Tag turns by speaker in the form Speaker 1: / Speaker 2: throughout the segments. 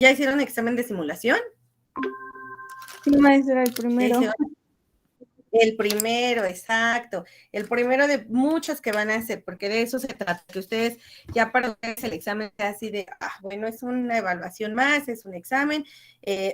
Speaker 1: ¿Ya hicieron examen de simulación?
Speaker 2: Sí, maestra, el primero.
Speaker 1: El primero, exacto. El primero de muchos que van a hacer, porque de eso se trata, que ustedes ya para ustedes el examen sea así de, bueno, es una evaluación más, es un examen,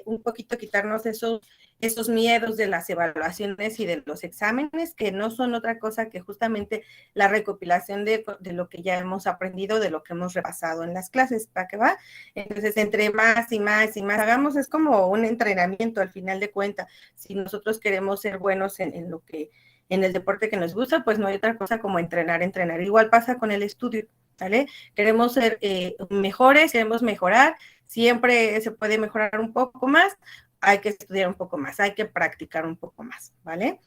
Speaker 1: un poquito quitarnos esos miedos de las evaluaciones y de los exámenes, que no son otra cosa que justamente la recopilación de lo que ya hemos aprendido, de lo que hemos repasado en las clases, ¿para qué va? Entonces, entre más y más y más hagamos, es como un entrenamiento al final de cuentas. Si nosotros queremos ser buenos en lo que, en el deporte que nos gusta, pues no hay otra cosa como entrenar. Igual pasa con el estudio, ¿vale? Queremos ser mejores, queremos mejorar, siempre se puede mejorar un poco más, hay que estudiar un poco más, hay que practicar un poco más, ¿vale?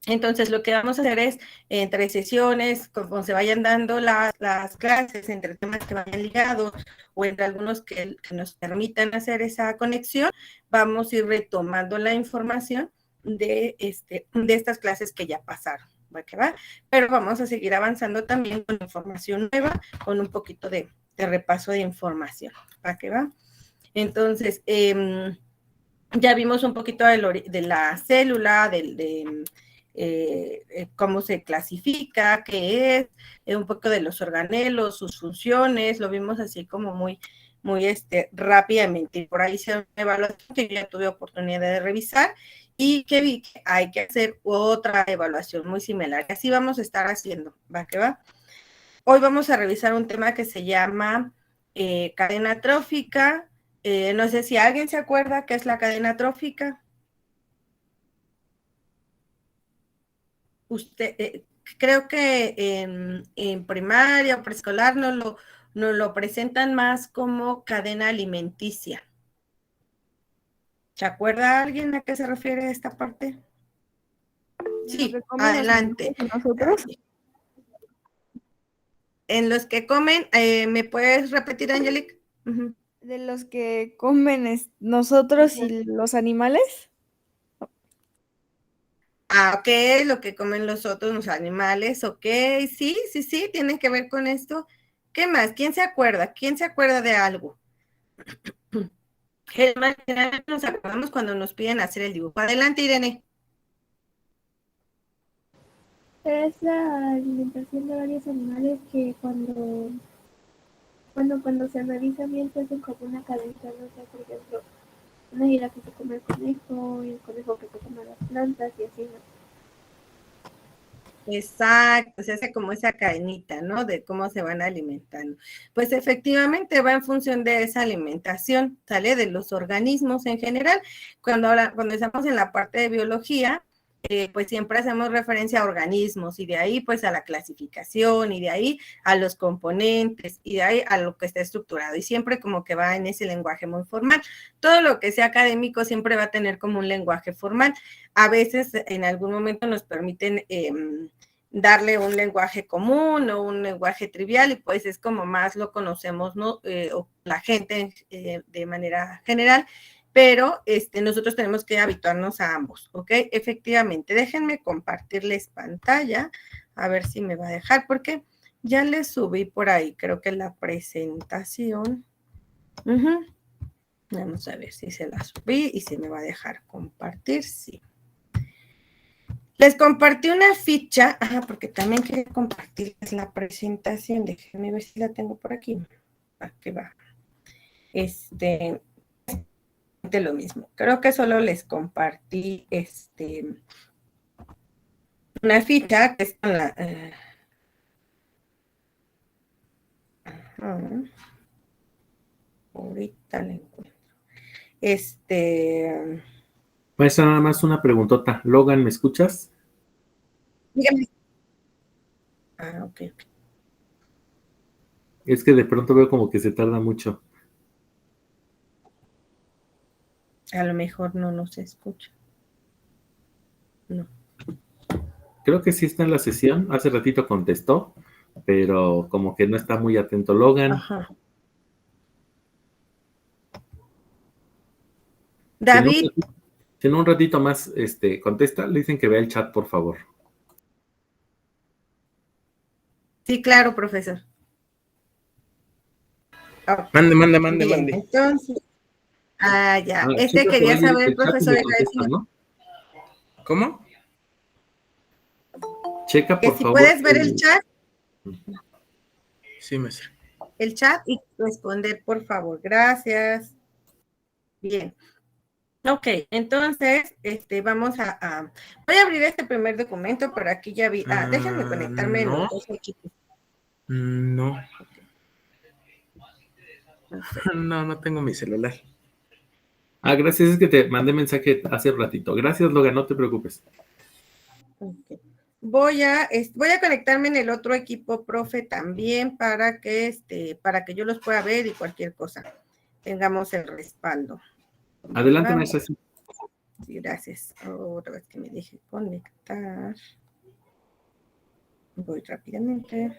Speaker 1: Entonces, lo que vamos a hacer es, entre sesiones, como se vayan dando las clases, entre temas que vayan ligados, o entre algunos que nos permitan hacer esa conexión, vamos a ir retomando la información de estas clases que ya pasaron, ¿va que va? Pero vamos a seguir avanzando también con información nueva, con un poquito de repaso de información, ¿va que va? Entonces, ya vimos un poquito de la célula, cómo se clasifica, qué es, un poco de los organelos, sus funciones, lo vimos así como muy rápidamente. Por ahí hice una evaluación que yo ya tuve oportunidad de revisar y que vi que hay que hacer otra evaluación muy similar. Así vamos a estar haciendo, ¿va que va? Hoy vamos a revisar un tema que se llama cadena trófica. No sé si alguien se acuerda qué es la cadena trófica. Usted, creo que en primaria o preescolar nos lo presentan más como cadena alimenticia. ¿Se acuerda alguien a qué se refiere esta parte? Sí, adelante.
Speaker 2: ¿Nosotros?
Speaker 1: En los que comen, ¿me puedes repetir, Angelique?
Speaker 2: De los que comen nosotros y los animales.
Speaker 1: Ok, lo que comen los otros, los animales, ok, sí, tiene que ver con esto. ¿Qué más? ¿Quién se acuerda? ¿Quién se acuerda de algo? Nos acordamos cuando nos piden hacer el dibujo. Adelante, Irene.
Speaker 3: Es la alimentación de varios animales que cuando se revisa bien se hacen como una cadenita, no sé, por ejemplo, una jirafa que se come el conejo y el conejo que se come las plantas y así, ¿no?
Speaker 1: Exacto, se hace como esa cadenita, ¿no? De cómo se van alimentando. Pues efectivamente va en función de esa alimentación, ¿sale? De los organismos en general. Cuando estamos en la parte de biología, pues siempre hacemos referencia a organismos y de ahí pues a la clasificación y de ahí a los componentes y de ahí a lo que está estructurado y siempre como que va en ese lenguaje muy formal. Todo lo que sea académico siempre va a tener como un lenguaje formal. A veces en algún momento nos permiten darle un lenguaje común o un lenguaje trivial y pues es como más lo conocemos, ¿no? O la gente de manera general, pero nosotros tenemos que habituarnos a ambos, ¿ok? Efectivamente, déjenme compartirles pantalla, a ver si me va a dejar, porque ya les subí por ahí, creo que la presentación. Vamos a ver si se la subí y si me va a dejar compartir, sí. Les compartí una ficha, porque también quería compartirles la presentación, déjenme ver si la tengo por aquí. Aquí va. Lo mismo. Creo que solo les compartí una ficha que es con la ahorita la encuentro.
Speaker 4: Maestra, nada más una preguntota. Logan, ¿me escuchas?
Speaker 1: Dígame. Ok.
Speaker 4: Es que de pronto veo como que se tarda mucho.
Speaker 1: A lo mejor no nos escucha. No.
Speaker 4: Creo que sí está en la sesión. Hace ratito contestó, pero como que no está muy atento. Logan.
Speaker 1: Ajá. David.
Speaker 4: Si en un ratito más contesta, le dicen que vea el chat, por favor.
Speaker 1: Sí, claro, profesor.
Speaker 5: Okay. Mande.
Speaker 1: Entonces, Ah, ya.
Speaker 4: Checa por
Speaker 1: Quería
Speaker 4: ahí
Speaker 1: saber,
Speaker 4: el chat y
Speaker 1: profesor,
Speaker 4: me contestan, ¿no?
Speaker 5: ¿Cómo?
Speaker 4: Checa,
Speaker 1: que
Speaker 4: por
Speaker 1: si
Speaker 4: favor.
Speaker 1: puedes ver
Speaker 5: Sí, maestra.
Speaker 1: el chat y responder, por favor. Gracias. Bien. Ok, entonces, vamos voy a abrir este primer documento, pero aquí ya vi. Déjenme conectarme en
Speaker 5: No.
Speaker 1: los dos equipos.
Speaker 5: No.
Speaker 1: Perfecto.
Speaker 5: No tengo mi celular.
Speaker 4: Gracias, es que te mandé mensaje hace ratito. Gracias, Logan, no te preocupes.
Speaker 1: Okay. Voy a conectarme en el otro equipo, profe, también para que yo los pueda ver y cualquier cosa tengamos el respaldo.
Speaker 4: Adelante,
Speaker 1: Vamos.
Speaker 4: maestra.
Speaker 1: Sí, gracias. Otra vez que me deje conectar. Voy rápidamente.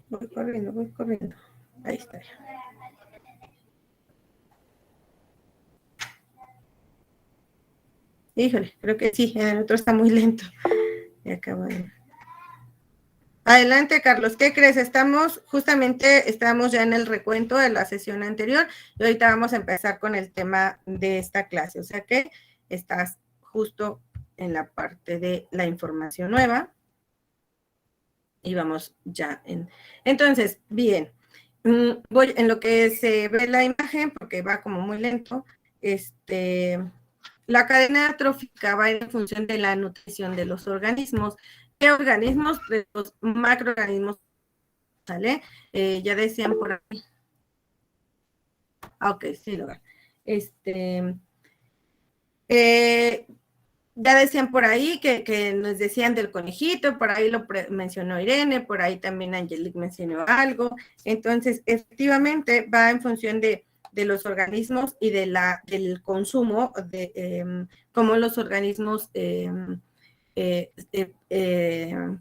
Speaker 1: Voy corriendo. Ahí está. Híjole, creo que sí, el otro está muy lento. Adelante, Carlos, ¿qué crees? Estamos ya en el recuento de la sesión anterior y ahorita vamos a empezar con el tema de esta clase, o sea que estás justo en la parte de la información nueva y vamos ya en... Entonces, bien, voy en lo que se ve la imagen, porque va como muy lento, la cadena trófica va en función de la nutrición de los organismos. ¿Qué organismos? De los macroorganismos, ¿sale? Ya decían por ahí. Ok, sí, lo veo. Ya decían por ahí que nos decían del conejito, por ahí lo mencionó Irene, por ahí también Angelique mencionó algo. Entonces, efectivamente, va en función de los organismos y del consumo, de cómo los organismos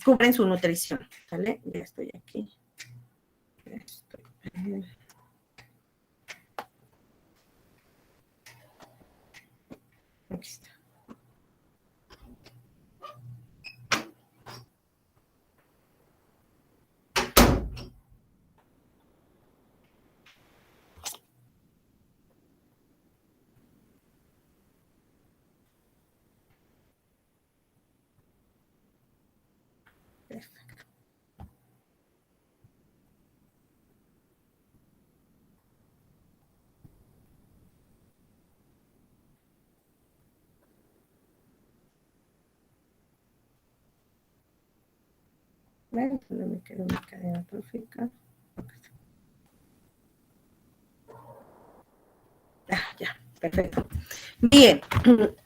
Speaker 1: cubren su nutrición, ¿vale? Ya estoy aquí. Aquí está. Perfecto. Bueno, no me quedo mi cadena trófica. Ya, perfecto. Bien,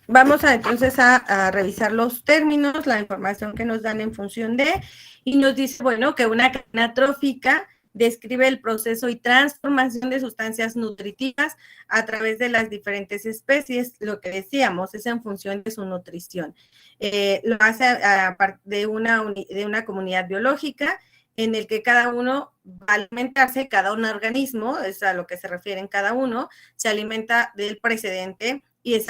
Speaker 1: vamos entonces a revisar los términos, la información que nos dan en función de, y nos dice, bueno, que una cadena trófica describe el proceso y transformación de sustancias nutritivas a través de las diferentes especies. Lo que decíamos es en función de su nutrición. Lo hace a partir de una comunidad biológica en el que cada uno va a alimentarse, cada un organismo, es a lo que se refieren cada uno, se alimenta del precedente y es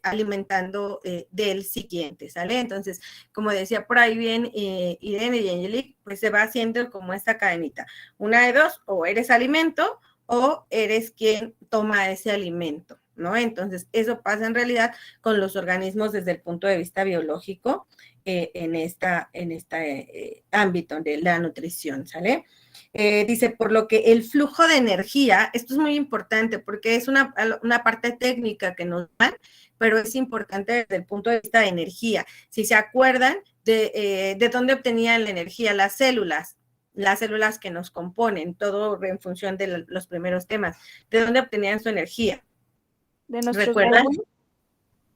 Speaker 1: alimentando del siguiente, ¿sale? Entonces, como decía por ahí bien Irene y Angelique, pues se va haciendo como esta cadenita. Una de dos, o eres alimento o eres quien toma ese alimento, ¿no? Entonces, eso pasa en realidad con los organismos desde el punto de vista biológico en este ámbito de la nutrición, ¿sale? Dice, por lo que el flujo de energía, esto es muy importante porque es una parte técnica que nos dan, pero es importante desde el punto de vista de energía. Si se acuerdan de dónde obtenían la energía las células que nos componen, todo en función de los primeros temas, ¿de dónde obtenían su energía?
Speaker 2: ¿De nuestros
Speaker 1: ¿Recuerdan?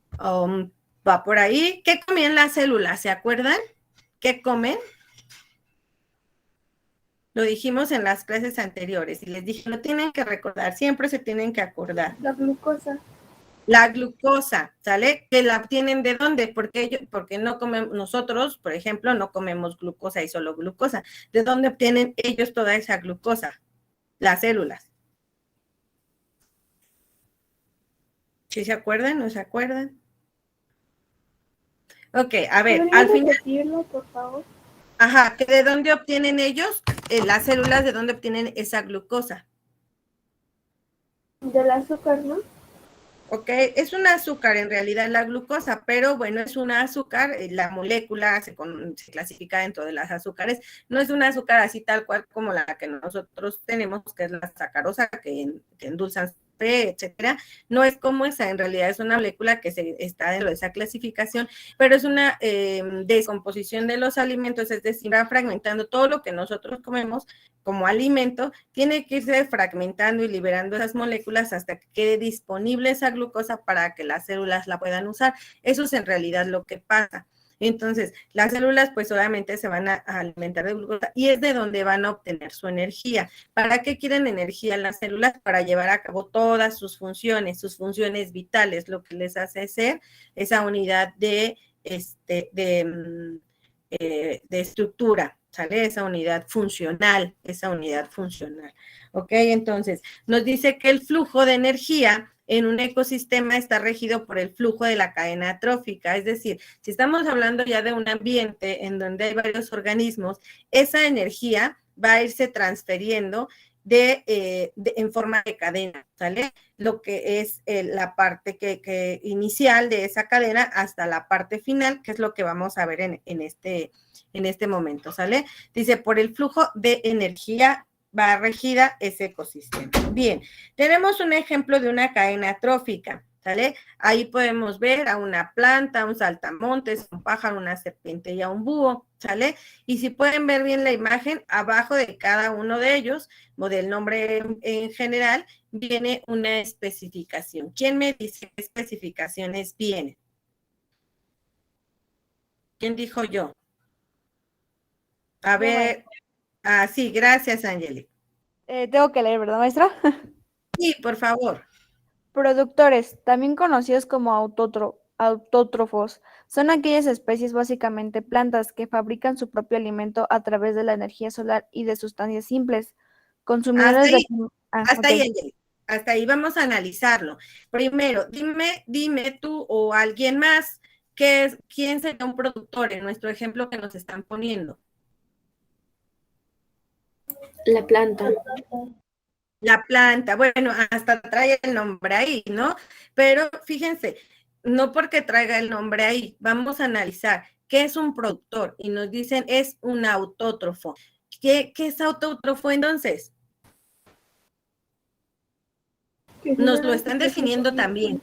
Speaker 2: pulmones?
Speaker 1: Va por ahí. ¿Qué comían las células? ¿Se acuerdan? ¿Qué comen? Lo dijimos en las clases anteriores y les dije, lo tienen que recordar, siempre se tienen que acordar.
Speaker 3: La glucosa.
Speaker 1: La glucosa, ¿sale? ¿Que la obtienen de dónde? Porque no comemos, nosotros, por ejemplo, no comemos glucosa y solo glucosa. ¿De dónde obtienen ellos toda esa glucosa? Las células. ¿Sí se acuerdan? ¿No se acuerdan? Ok, a ver, al final...
Speaker 3: repetirlo, por favor?
Speaker 1: Ajá, que de dónde obtienen ellos, las células, de dónde obtienen esa glucosa.
Speaker 3: Del azúcar, ¿no?
Speaker 1: ¿Ok? Es un azúcar en realidad la glucosa, pero bueno, es un azúcar, la molécula se clasifica dentro de las azúcares, no es un azúcar así tal cual como la que nosotros tenemos, que es la sacarosa, que endulzan, etcétera, no es como esa, en realidad es una molécula que está dentro de esa clasificación, pero es una descomposición de los alimentos, es decir, va fragmentando todo lo que nosotros comemos como alimento, tiene que irse fragmentando y liberando esas moléculas hasta que quede disponible esa glucosa para que las células la puedan usar. Eso es en realidad lo que pasa. Entonces, las células pues obviamente se van a alimentar de glucosa y es de donde van a obtener su energía. ¿Para qué quieren energía las células? Para llevar a cabo todas sus funciones vitales, lo que les hace ser esa unidad de estructura, ¿sale? Esa unidad funcional, ¿ok? Entonces, nos dice que el flujo de energía en un ecosistema está regido por el flujo de la cadena trófica, es decir, si estamos hablando ya de un ambiente en donde hay varios organismos, esa energía va a irse transfiriendo en forma de cadena, ¿sale? Lo que es la parte inicial de esa cadena hasta la parte final, que es lo que vamos a ver en este momento, ¿sale? Dice, por el flujo de energía va regida ese ecosistema. Bien, tenemos un ejemplo de una cadena trófica, ¿sale? Ahí podemos ver a una planta, un saltamontes, un pájaro, una serpiente y a un búho, ¿sale? Y si pueden ver bien la imagen, abajo de cada uno de ellos, o del nombre en general, viene una especificación. ¿Quién me dice qué especificaciones vienen? ¿Quién dijo yo? A ver, sí, gracias, Angeli.
Speaker 2: Tengo que leer, ¿verdad, maestra?
Speaker 1: Sí, por favor.
Speaker 2: Productores, también conocidos como autótrofos, son aquellas especies, básicamente plantas, que fabrican su propio alimento a través de la energía solar y de sustancias simples. Consumidores de...
Speaker 1: Hasta
Speaker 2: ok.
Speaker 1: ahí, Angeli. Hasta ahí vamos a analizarlo. Primero, dime tú o alguien más, ¿quién sería un productor en nuestro ejemplo que nos están poniendo?
Speaker 3: La planta.
Speaker 1: La planta, bueno, hasta trae el nombre ahí, ¿no? Pero fíjense, no porque traiga el nombre ahí, vamos a analizar qué es un productor y nos dicen es un autótrofo. ¿Qué es autótrofo entonces? Nos lo están definiendo también.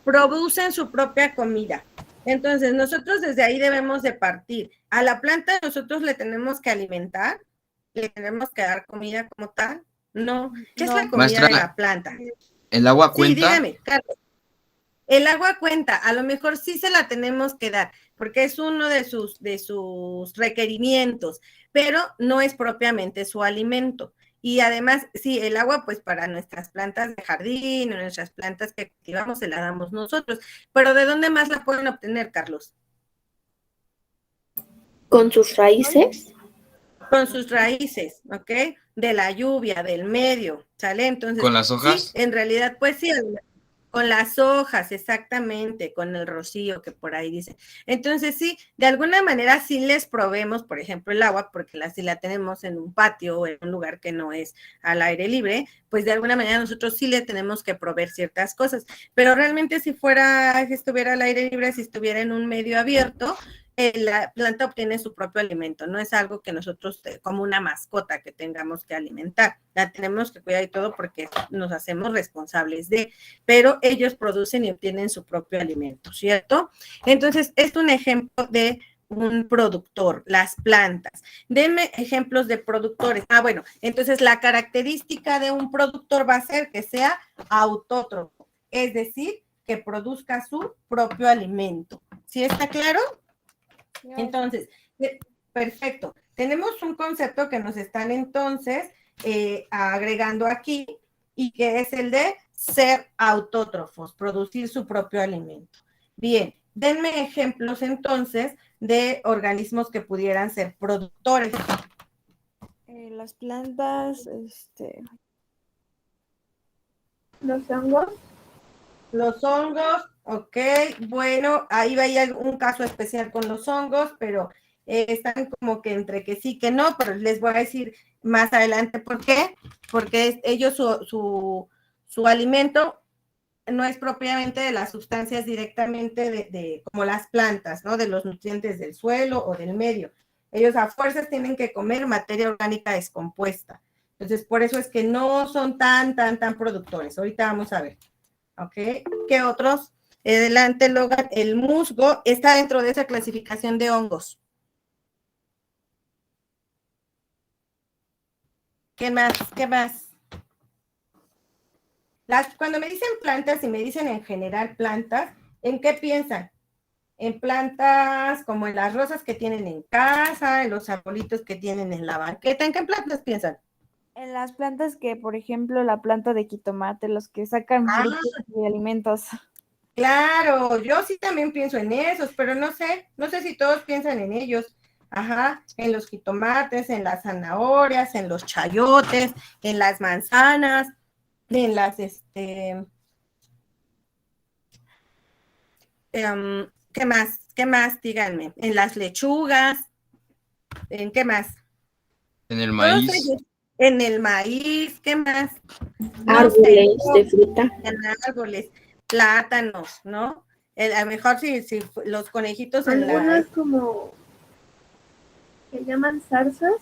Speaker 1: Producen su propia comida. Entonces, nosotros desde ahí debemos de partir. A la planta nosotros le tenemos que alimentar, le tenemos que dar comida como tal. No, ¿qué es la comida
Speaker 6: Maestra,
Speaker 1: de la planta?
Speaker 6: ¿el agua
Speaker 1: Sí,
Speaker 6: cuenta?
Speaker 1: dígame, Carlos. El agua cuenta, a lo mejor sí se la tenemos que dar, porque es uno de sus requerimientos, pero no es propiamente su alimento. Y además, sí, el agua, pues para nuestras plantas de jardín, o nuestras plantas que cultivamos, se la damos nosotros. Pero ¿de dónde más la pueden obtener, Carlos?
Speaker 3: Con sus raíces.
Speaker 1: Con sus raíces, ¿ok? De la lluvia, del medio, ¿sale? Entonces,
Speaker 6: ¿Con las hojas?
Speaker 1: sí, en realidad, pues sí, con las hojas, exactamente, con el rocío que por ahí dice. Entonces, sí, de alguna manera sí les proveemos, por ejemplo, el agua, porque si la tenemos en un patio o en un lugar que no es al aire libre, pues de alguna manera nosotros sí le tenemos que proveer ciertas cosas. Pero realmente si estuviera al aire libre, si estuviera en un medio abierto, la planta obtiene su propio alimento, no es algo que nosotros, como una mascota que tengamos que alimentar, la tenemos que cuidar y todo porque nos hacemos responsables pero ellos producen y obtienen su propio alimento, ¿cierto? Entonces, es un ejemplo de un productor, las plantas. Denme ejemplos de productores. Bueno, entonces la característica de un productor va a ser que sea autótrofo, es decir, que produzca su propio alimento. ¿Sí está claro? Entonces, perfecto. Tenemos un concepto que nos están entonces agregando aquí y que es el de ser autótrofos, producir su propio alimento. Bien, denme ejemplos entonces de organismos que pudieran ser productores.
Speaker 2: Las plantas,
Speaker 3: Los hongos.
Speaker 1: Los hongos, ok, bueno, ahí va un caso especial con los hongos, pero están como que entre que sí, que no, pero les voy a decir más adelante por qué, porque ellos su alimento no es propiamente de las sustancias directamente como las plantas, ¿no? De los nutrientes del suelo o del medio. Ellos a fuerzas tienen que comer materia orgánica descompuesta. Entonces, por eso es que no son tan productores. Ahorita vamos a ver. ¿Ok? ¿Qué otros? Adelante, Logan. El musgo está dentro de esa clasificación de hongos. ¿Qué más? ¿Qué más? Cuando me dicen plantas y me dicen en general plantas, ¿en qué piensan? En plantas como en las rosas que tienen en casa, en los arbolitos que tienen en la banqueta. ¿En qué plantas piensan?
Speaker 2: En las plantas que, por ejemplo, la planta de jitomate, los que sacan frutos y alimentos.
Speaker 1: Claro, yo sí también pienso en esos, pero no sé si todos piensan en ellos. Ajá, en los jitomates, en las zanahorias, en los chayotes, en las manzanas, en las, ¿qué más? ¿Qué más? Díganme. En las lechugas, ¿en qué más?
Speaker 6: En el
Speaker 1: Todos
Speaker 6: maíz.
Speaker 1: ellos. En el maíz, ¿qué más?
Speaker 3: Árboles de fruta.
Speaker 1: En árboles, plátanos, ¿no? A lo mejor si los conejitos en
Speaker 3: Algunas como que llaman zarzas.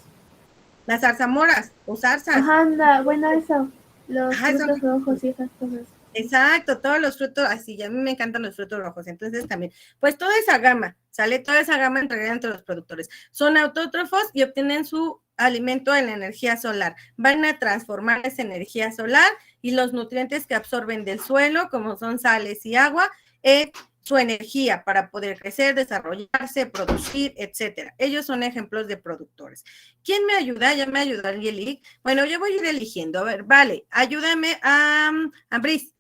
Speaker 1: las zarzamoras o zarzas.
Speaker 3: Ajá, anda, bueno, eso. Los
Speaker 1: Ajá,
Speaker 3: frutos rojos y esas cosas.
Speaker 1: Exacto, todos los frutos, así, a mí me encantan los frutos rojos, entonces también, pues toda esa gama, sale toda esa gama entre los productores. Son autótrofos y obtienen su alimento en la energía solar. Van a transformar esa energía solar y los nutrientes que absorben del suelo, como son sales y agua, su energía para poder crecer, desarrollarse, producir, etcétera. Ellos son ejemplos de productores. ¿Quién me ayuda? Ya me ayudó Angelique. Bueno, yo voy a ir eligiendo. A ver, vale, ayúdame a Ambris.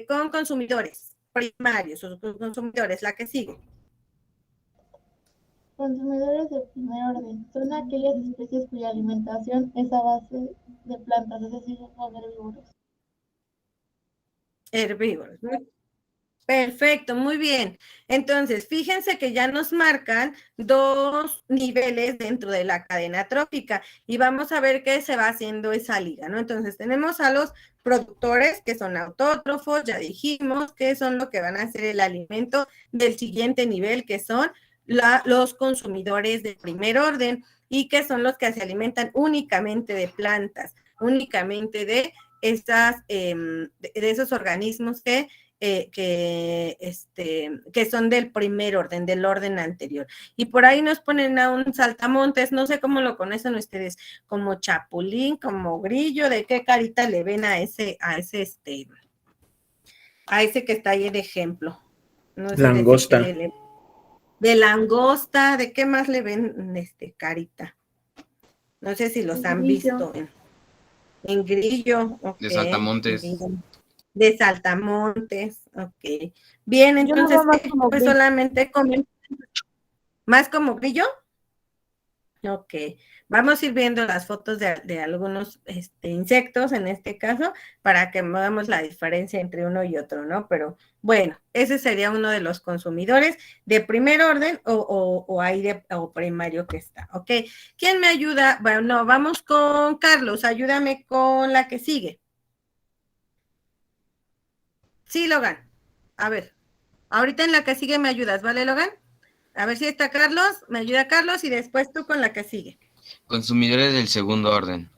Speaker 1: Con consumidores primarios o consumidores, la que sigue.
Speaker 7: Consumidores de primer orden son aquellas especies cuya alimentación es a base de plantas, es decir, son herbívoros.
Speaker 1: Herbívoros. Perfecto, muy bien. Entonces, fíjense que ya nos marcan 2 niveles dentro de la cadena trófica y vamos a ver qué se va haciendo esa liga, ¿no? Entonces, tenemos a los productores que son autótrofos, ya dijimos que son lo que van a hacer el alimento del siguiente nivel, que son los consumidores de primer orden y que son los que se alimentan únicamente de plantas, únicamente de esos organismos que son del primer orden, del orden anterior. Y por ahí nos ponen a un saltamontes, no sé cómo lo conocen ustedes, como chapulín, como grillo, ¿de qué carita le ven a ese que está ahí de ejemplo? No sé
Speaker 5: Langosta.
Speaker 1: De langosta, ¿de qué más le ven carita? No sé si los han visto en grillo. Okay.
Speaker 6: De saltamontes.
Speaker 1: De saltamontes, ok. Bien, entonces, pues solamente comen más como grillo. Ok, vamos a ir viendo las fotos de algunos insectos en este caso para que veamos la diferencia entre uno y otro, ¿no? Pero bueno, ese sería uno de los consumidores de primer orden o primario que está, ¿ok? ¿Quién me ayuda? Bueno, vamos con Carlos, ayúdame con la que sigue. Sí, Logan. A ver, ahorita en la que sigue me ayudas, ¿vale, Logan? A ver si está Carlos, me ayuda Carlos y después tú con la que sigue.
Speaker 6: Consumidores del segundo orden.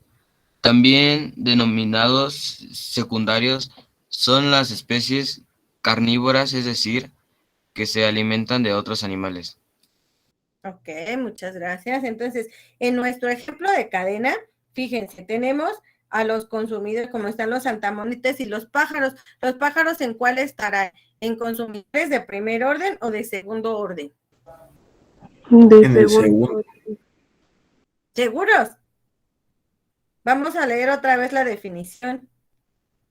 Speaker 6: También denominados secundarios son las especies carnívoras, es decir, que se alimentan de otros animales.
Speaker 1: Ok, muchas gracias. Entonces, en nuestro ejemplo de cadena, fíjense, tenemos a los consumidores, como están los saltamontes y los pájaros. ¿Los pájaros en cuál estarán? ¿En consumidores de primer orden o de segundo orden?
Speaker 5: En el segundo.
Speaker 1: ¿Seguros? Vamos a leer otra vez la definición.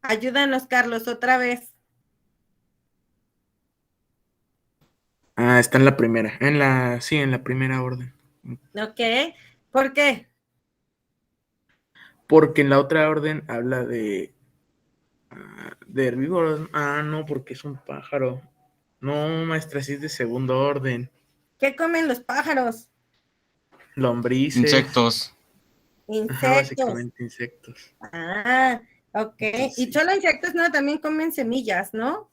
Speaker 1: Ayúdanos, Carlos, otra vez.
Speaker 5: Ah, está en la primera. En la primera orden.
Speaker 1: Ok, ¿por qué?
Speaker 5: Porque en la otra orden habla de herbívoros. Ah, no, porque es un pájaro. No, maestra, sí es de segundo orden.
Speaker 1: ¿Qué comen los pájaros?
Speaker 5: Lombrices.
Speaker 6: Insectos.
Speaker 5: Ajá,
Speaker 1: Insectos.
Speaker 5: básicamente insectos.
Speaker 1: Ah, ok.
Speaker 5: Entonces,
Speaker 1: Y
Speaker 5: sí.
Speaker 1: solo insectos, no, también comen semillas, ¿no?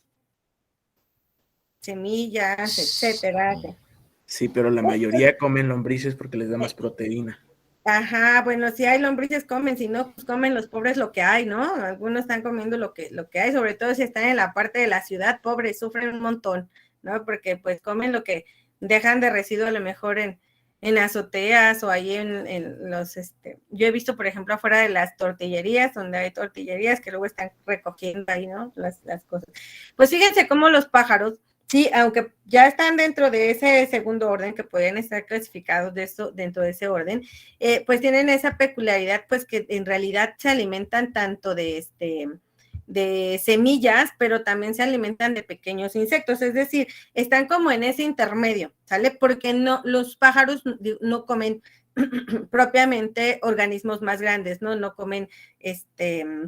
Speaker 1: Semillas, etcétera.
Speaker 5: Sí, pero la mayoría comen lombrices porque les da más proteína.
Speaker 1: Ajá, bueno, si hay lombrices comen, si no, pues comen los pobres lo que hay, ¿no? Algunos están comiendo lo que hay, sobre todo si están en la parte de la ciudad, pobres, sufren un montón, ¿no? Porque pues comen lo que dejan de residuo a lo mejor en azoteas o ahí en los, yo he visto, por ejemplo, afuera de las tortillerías, donde hay tortillerías que luego están recogiendo ahí, ¿no? Las cosas. Pues fíjense cómo los pájaros, sí, aunque ya están dentro de ese segundo orden, que pueden estar clasificados de eso, dentro de ese orden, pues tienen esa peculiaridad, pues que en realidad se alimentan tanto de semillas, pero también se alimentan de pequeños insectos, es decir, están como en ese intermedio, ¿sale? Porque no, los pájaros no comen propiamente organismos más grandes, ¿no? No comen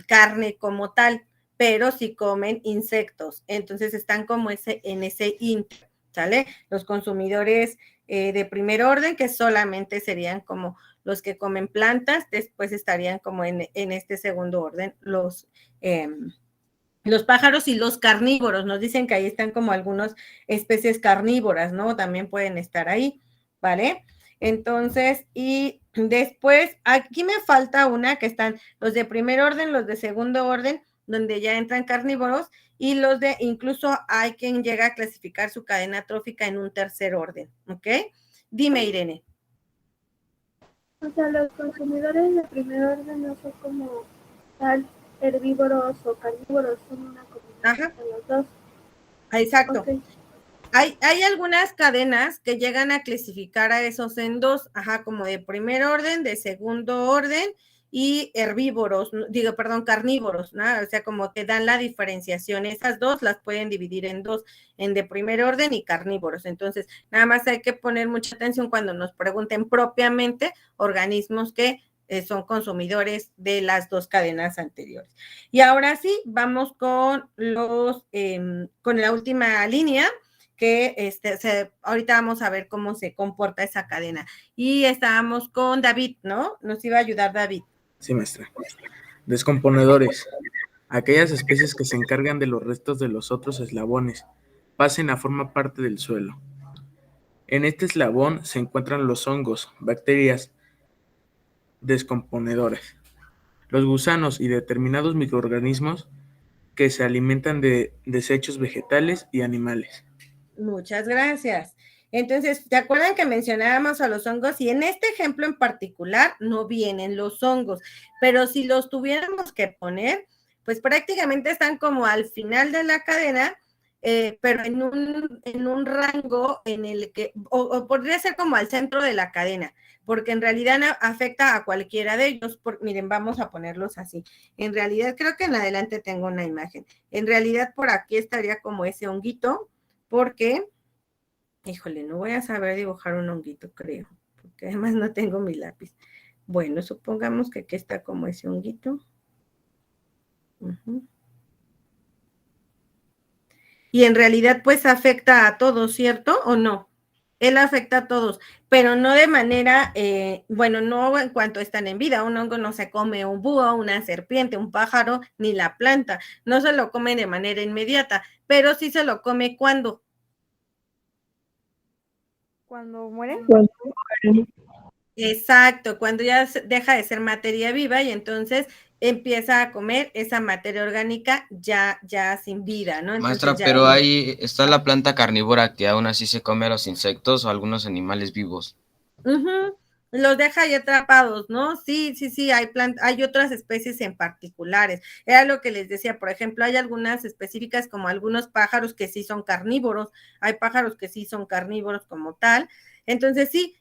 Speaker 1: carne como tal, pero sí comen insectos, entonces están como en ese inter, ¿sale? Los consumidores de primer orden, que solamente serían como los que comen plantas, después estarían como en este segundo orden los pájaros y los carnívoros. Nos dicen que ahí están como algunas especies carnívoras, ¿no? También pueden estar ahí, ¿vale? Entonces, y después, aquí me falta una, que están los de primer orden, los de segundo orden, donde ya entran carnívoros, y los de, incluso hay quien llega a clasificar su cadena trófica en un tercer orden, ¿ok? Dime, Irene.
Speaker 3: O sea, los consumidores de primer orden no son como tal herbívoros o carnívoros, son una combinación de los dos.
Speaker 1: Exacto.
Speaker 3: Okay.
Speaker 1: Hay algunas cadenas que llegan a clasificar a esos en dos, como de primer orden, de segundo orden y herbívoros, carnívoros, ¿no? O sea, como que dan la diferenciación. Esas dos las pueden dividir en dos, en de primer orden y carnívoros. Entonces, nada más hay que poner mucha atención cuando nos pregunten propiamente organismos que son consumidores de las dos cadenas anteriores. Y ahora sí, vamos con con la última línea, que ahorita vamos a ver cómo se comporta esa cadena. Y estábamos con David, ¿no? Nos iba a ayudar David.
Speaker 5: Sí, maestra. Descomponedores. Aquellas especies que se encargan de los restos de los otros eslabones, pasen a formar parte del suelo. En este eslabón se encuentran los hongos, bacterias descomponedores, los gusanos y determinados microorganismos que se alimentan de desechos vegetales y animales.
Speaker 1: Muchas gracias. Entonces, ¿te acuerdan que mencionábamos a los hongos? Y en este ejemplo en particular no vienen los hongos, pero si los tuviéramos que poner, pues prácticamente están como al final de la cadena, pero en un rango en el que, o podría ser como al centro de la cadena, porque en realidad afecta a cualquiera de ellos. Miren, vamos a ponerlos así. En realidad, creo que en adelante tengo una imagen. En realidad, por aquí estaría como ese honguito, porque, híjole, no voy a saber dibujar un honguito, creo, porque además no tengo mi lápiz. Bueno, supongamos que aquí está como ese honguito. Y en realidad, pues, afecta a todos, ¿cierto? ¿O no? Él afecta a todos, pero no de manera, no en cuanto están en vida. Un hongo no se come un búho, una serpiente, un pájaro, ni la planta. No se lo come de manera inmediata, pero sí se lo come ¿cuándo?
Speaker 2: ¿Cuando mueren?
Speaker 1: Exacto, cuando ya deja de ser materia viva y entonces empieza a comer esa materia orgánica ya sin vida, ¿no? Entonces,
Speaker 6: Maestra, pero ahí está la planta carnívora que aún así se come a los insectos o algunos animales vivos.
Speaker 1: Los deja ahí atrapados, ¿no? Sí, hay otras especies en particulares. Era lo que les decía, por ejemplo, hay algunas específicas como algunos pájaros que sí son carnívoros, hay pájaros que sí son carnívoros como tal. Entonces sí,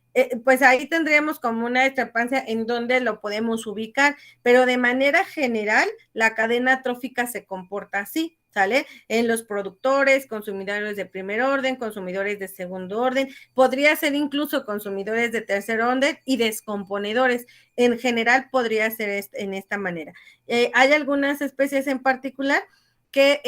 Speaker 1: pues ahí tendríamos como una discrepancia en donde lo podemos ubicar, pero de manera general la cadena trófica se comporta así, ¿sale? En los productores, consumidores de primer orden, consumidores de segundo orden, podría ser incluso consumidores de tercer orden y descomponedores. En general podría ser en esta manera. Hay algunas especies en particular que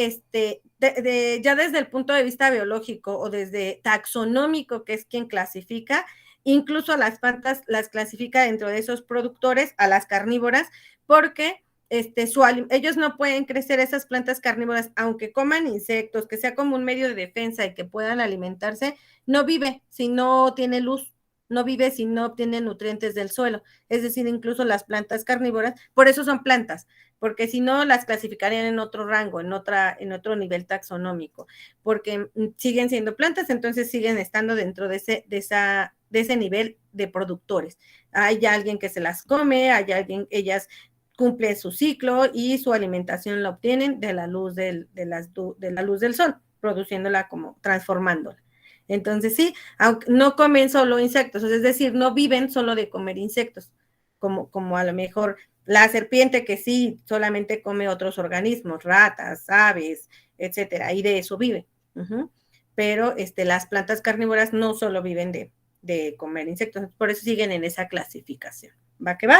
Speaker 1: ya desde el punto de vista biológico o desde taxonómico, que es quien clasifica, incluso a las plantas las clasifica dentro de esos productores, a las carnívoras, porque ellos no pueden crecer esas plantas carnívoras, aunque coman insectos, que sea como un medio de defensa y que puedan alimentarse, no vive si no tiene luz, no vive si no obtiene nutrientes del suelo, es decir, incluso las plantas carnívoras, por eso son plantas, porque si no las clasificarían en otro rango, en otro nivel taxonómico, porque siguen siendo plantas, entonces siguen estando dentro de ese nivel de productores. Hay alguien que se las come, hay alguien, ellas cumplen su ciclo y su alimentación la obtienen de la luz de la luz del sol, produciéndola como transformándola. Entonces sí, aunque no comen solo insectos, es decir, no viven solo de comer insectos, como a lo mejor la serpiente que sí solamente come otros organismos, ratas, aves, etcétera, y de eso vive. Pero las plantas carnívoras no solo viven de comer insectos, por eso siguen en esa clasificación. ¿Va que va?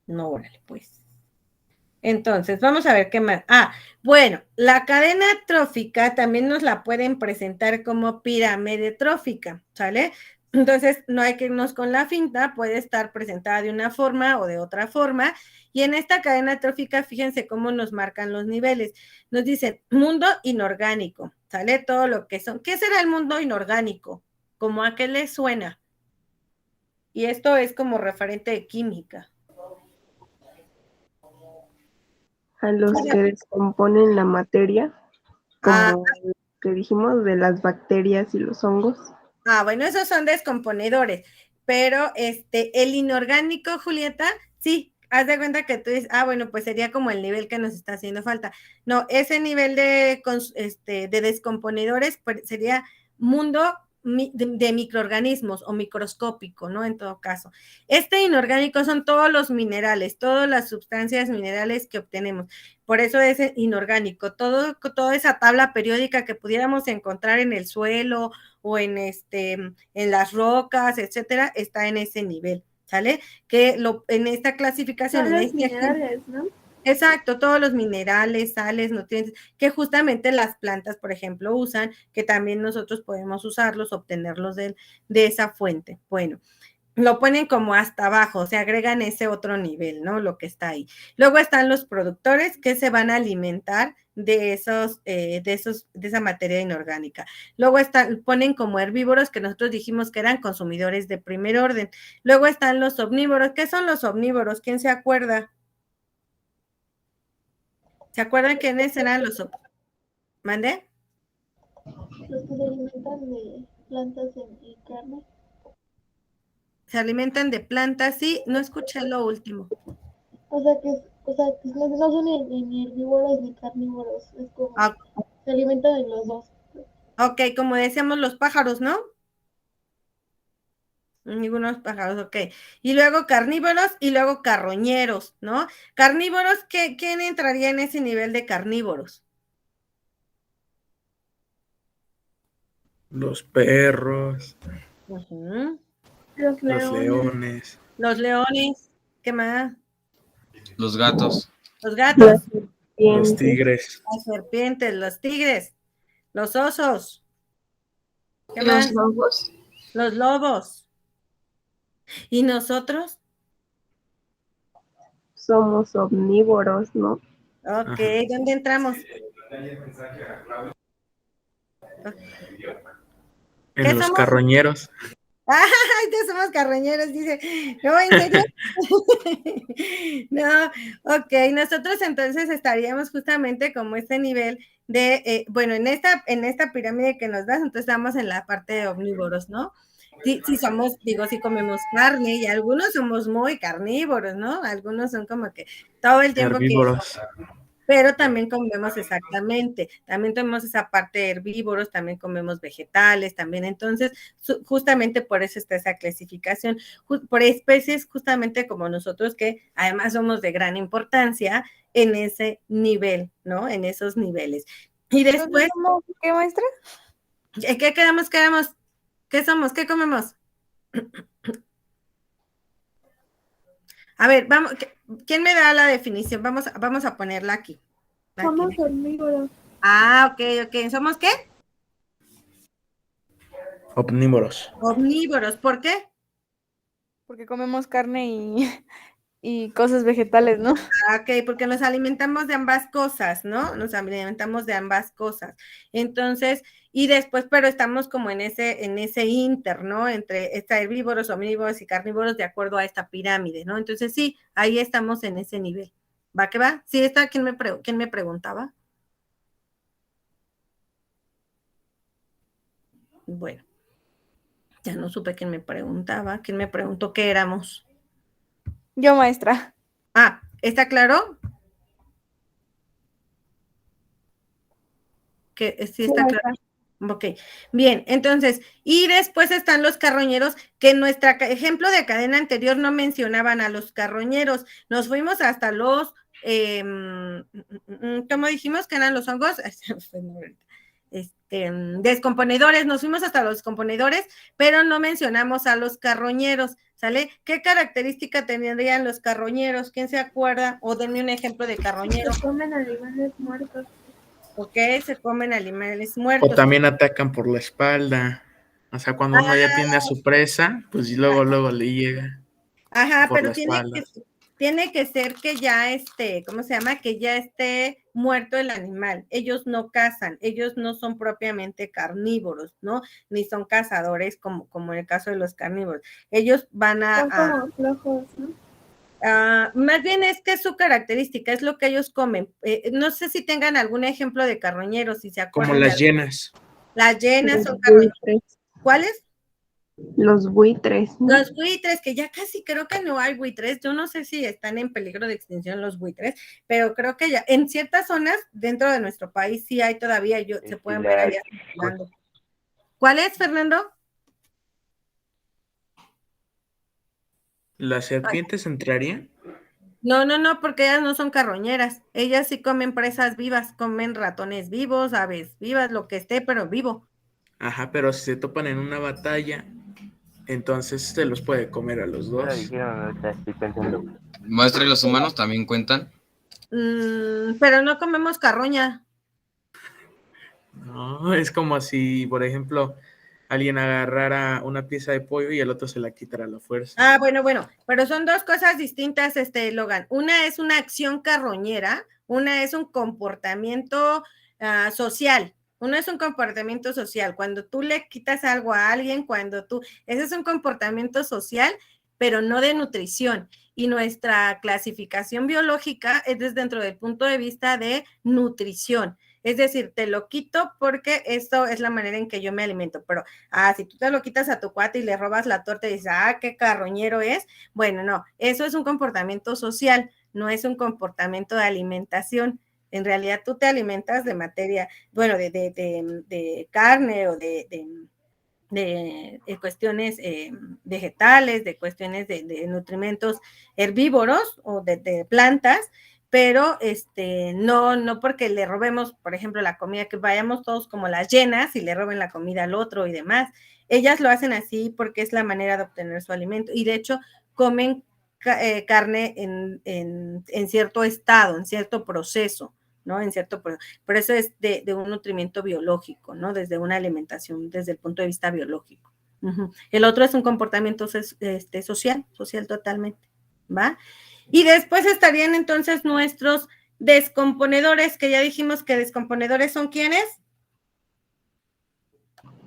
Speaker 1: No, órale, pues. Entonces, vamos a ver qué más. Bueno, la cadena trófica también nos la pueden presentar como pirámide trófica, ¿sale? Entonces, no hay que irnos con la finta, puede estar presentada de una forma o de otra forma. Y en esta cadena trófica, fíjense cómo nos marcan los niveles. Nos dicen mundo inorgánico, ¿sale? Todo lo que son. ¿Qué será el mundo inorgánico? ¿Cómo a qué le suena? Y esto es como referente de química.
Speaker 8: A los que descomponen la materia, como lo que dijimos de las bacterias y los hongos.
Speaker 1: Bueno, esos son descomponedores, pero el inorgánico, Julieta, sí, haz de cuenta que tú dices, bueno, pues sería como el nivel que nos está haciendo falta. No, ese nivel de descomponedores sería mundo de microorganismos o microscópico, ¿no? En todo caso. Inorgánico son todos los minerales, todas las sustancias minerales que obtenemos. Por eso es inorgánico. Toda esa tabla periódica que pudiéramos encontrar en el suelo o en las rocas, etcétera, está en ese nivel, ¿sale? Que en esta clasificación...
Speaker 3: Son los minerales, ¿no?
Speaker 1: Exacto, todos los minerales, sales, nutrientes, que justamente las plantas, por ejemplo, usan, que también nosotros podemos usarlos, obtenerlos de esa fuente. Bueno, lo ponen como hasta abajo, se agregan ese otro nivel, ¿no? Lo que está ahí. Luego están los productores que se van a alimentar de esa materia inorgánica. Luego ponen como herbívoros, que nosotros dijimos que eran consumidores de primer orden. Luego están los omnívoros. ¿Qué son los omnívoros? ¿Quién se acuerda? ¿Se acuerdan quiénes eran los omnívoros? ¿Mande?
Speaker 7: Los que se alimentan de plantas y carne.
Speaker 1: Se alimentan de plantas, sí, no escuché lo último.
Speaker 7: O sea que no son ni herbívoros ni carnívoros, es como se alimentan de los dos.
Speaker 1: Ok, como decíamos los pájaros, ¿no? Ningunos pájaros, ok. Y luego carnívoros y luego carroñeros, ¿no? Carnívoros, ¿quién entraría en ese nivel de carnívoros?
Speaker 5: Los perros.
Speaker 3: Los
Speaker 5: leones.
Speaker 1: Los leones, ¿qué más?
Speaker 6: Los gatos.
Speaker 1: Los gatos.
Speaker 5: Los tigres.
Speaker 1: Las serpientes, los tigres. Los osos. ¿Qué
Speaker 9: Los
Speaker 1: más?
Speaker 9: lobos.
Speaker 1: Los lobos. ¿Y nosotros?
Speaker 8: Somos omnívoros, ¿no?
Speaker 1: Ok, ¿dónde entramos?
Speaker 5: En los carroñeros.
Speaker 1: ¡Ay, ya somos carroñeros! Dice. No, ¿en serio? No, ok, nosotros entonces estaríamos justamente como este nivel de, bueno, en esta pirámide que nos das, entonces estamos en la parte de omnívoros, ¿no? Sí somos, digo, sí comemos carne y algunos somos muy carnívoros, ¿no? Algunos son como que todo el tiempo
Speaker 5: herbívoros.
Speaker 1: Pero también comemos exactamente, también tenemos esa parte de herbívoros, también comemos vegetales, también, entonces, justamente por eso está esa clasificación, por especies justamente como nosotros, que además somos de gran importancia en ese nivel, ¿no? En esos niveles. Y después...
Speaker 2: ¿Qué, maestra?
Speaker 1: ¿Qué quedamos? ¿Qué somos? ¿Qué comemos? A ver, vamos, ¿quién me da la definición? Vamos a ponerla aquí.
Speaker 3: Somos omnívoros.
Speaker 1: Ok. ¿Somos qué?
Speaker 5: Omnívoros.
Speaker 1: Omnívoros, ¿por qué?
Speaker 2: Porque comemos carne y cosas vegetales, ¿no?
Speaker 1: Ok, porque nos alimentamos de ambas cosas, ¿no? Nos alimentamos de ambas cosas. Entonces, y después, pero estamos como en ese inter, ¿no? Entre herbívoros, omnívoros y carnívoros de acuerdo a esta pirámide, ¿no? Entonces, sí, ahí estamos en ese nivel. ¿Va que va? Sí, está, ¿quién me preguntaba? Bueno, ya no supe quién me preguntaba. ¿Quién me preguntó qué éramos?
Speaker 2: Yo, maestra.
Speaker 1: Ah, ¿está claro? Que sí está claro. Ok, bien, entonces, y después están los carroñeros, que en nuestro ejemplo de cadena anterior no mencionaban a los carroñeros, nos fuimos hasta los, ¿cómo dijimos que eran los hongos? Descomponedores, nos fuimos hasta los descomponedores, pero no mencionamos a los carroñeros, ¿sale? ¿Qué característica tendrían los carroñeros? ¿Quién se acuerda? O denme un ejemplo de carroñero.
Speaker 3: Se comen animales muertos.
Speaker 1: Ok, se comen animales
Speaker 5: O
Speaker 1: muertos.
Speaker 5: también atacan por la espalda. O sea, cuando uno ya tiene a su presa, pues luego le llega
Speaker 1: Ajá,
Speaker 5: por
Speaker 1: pero
Speaker 5: la espalda.
Speaker 1: tiene que ser que ya ¿cómo se llama? Que ya esté muerto el animal. Ellos no cazan, ellos no son propiamente carnívoros, ¿no? Ni son cazadores como en el caso de los carnívoros. Ellos van
Speaker 3: Son como flojos, ¿no?
Speaker 1: Más bien es que es su característica, es lo que ellos comen. No sé si tengan algún ejemplo de carroñeros, si se acuerdan.
Speaker 5: Como las hienas.
Speaker 1: Las hienas son
Speaker 8: Los
Speaker 1: carroñeros.
Speaker 8: buitres.
Speaker 1: ¿Cuáles?
Speaker 8: Los buitres, ¿no?
Speaker 1: Los buitres, que ya casi creo que no hay buitres, yo no sé si están en peligro de extinción los buitres, pero creo que ya en ciertas zonas dentro de nuestro país sí hay todavía, se pueden ver allá. ¿Cuál es, Fernando?
Speaker 5: ¿Las serpientes entrarían?
Speaker 1: No, porque ellas no son carroñeras, ellas sí comen presas vivas, comen ratones vivos, aves vivas, lo que esté, pero vivo.
Speaker 5: Ajá, pero si se topan en una batalla, entonces se los puede comer a los dos.
Speaker 6: Maestra, ¿y los humanos también cuentan?
Speaker 1: Pero no comemos carroña.
Speaker 5: No, es como si, por ejemplo, alguien agarrara una pieza de pollo y el otro se la quitara a la fuerza.
Speaker 1: Bueno, pero son dos cosas distintas, Logan. Una es una acción carroñera, una es un comportamiento social. Uno es un comportamiento social. Cuando tú le quitas algo a alguien, ese es un comportamiento social, pero no de nutrición. Y nuestra clasificación biológica es desde dentro del punto de vista de nutrición. Es decir, te lo quito porque esto es la manera en que yo me alimento, pero si tú te lo quitas a tu cuate y le robas la torta y dices, qué carroñero es, bueno, no, eso es un comportamiento social, no es un comportamiento de alimentación. En realidad tú te alimentas de materia, bueno, de carne o de cuestiones vegetales, de cuestiones de nutrimentos herbívoros o de plantas, pero no porque le robemos, por ejemplo, la comida, que vayamos todos como las llenas y le roben la comida al otro y demás. Ellas lo hacen así porque es la manera de obtener su alimento y de hecho comen carne en cierto estado, en cierto proceso, ¿no? Pero eso es de un nutrimiento biológico, ¿no? Desde una alimentación, desde el punto de vista biológico. El otro es un comportamiento social totalmente, ¿va? Y después estarían entonces nuestros descomponedores, que ya dijimos que descomponedores son ¿quiénes?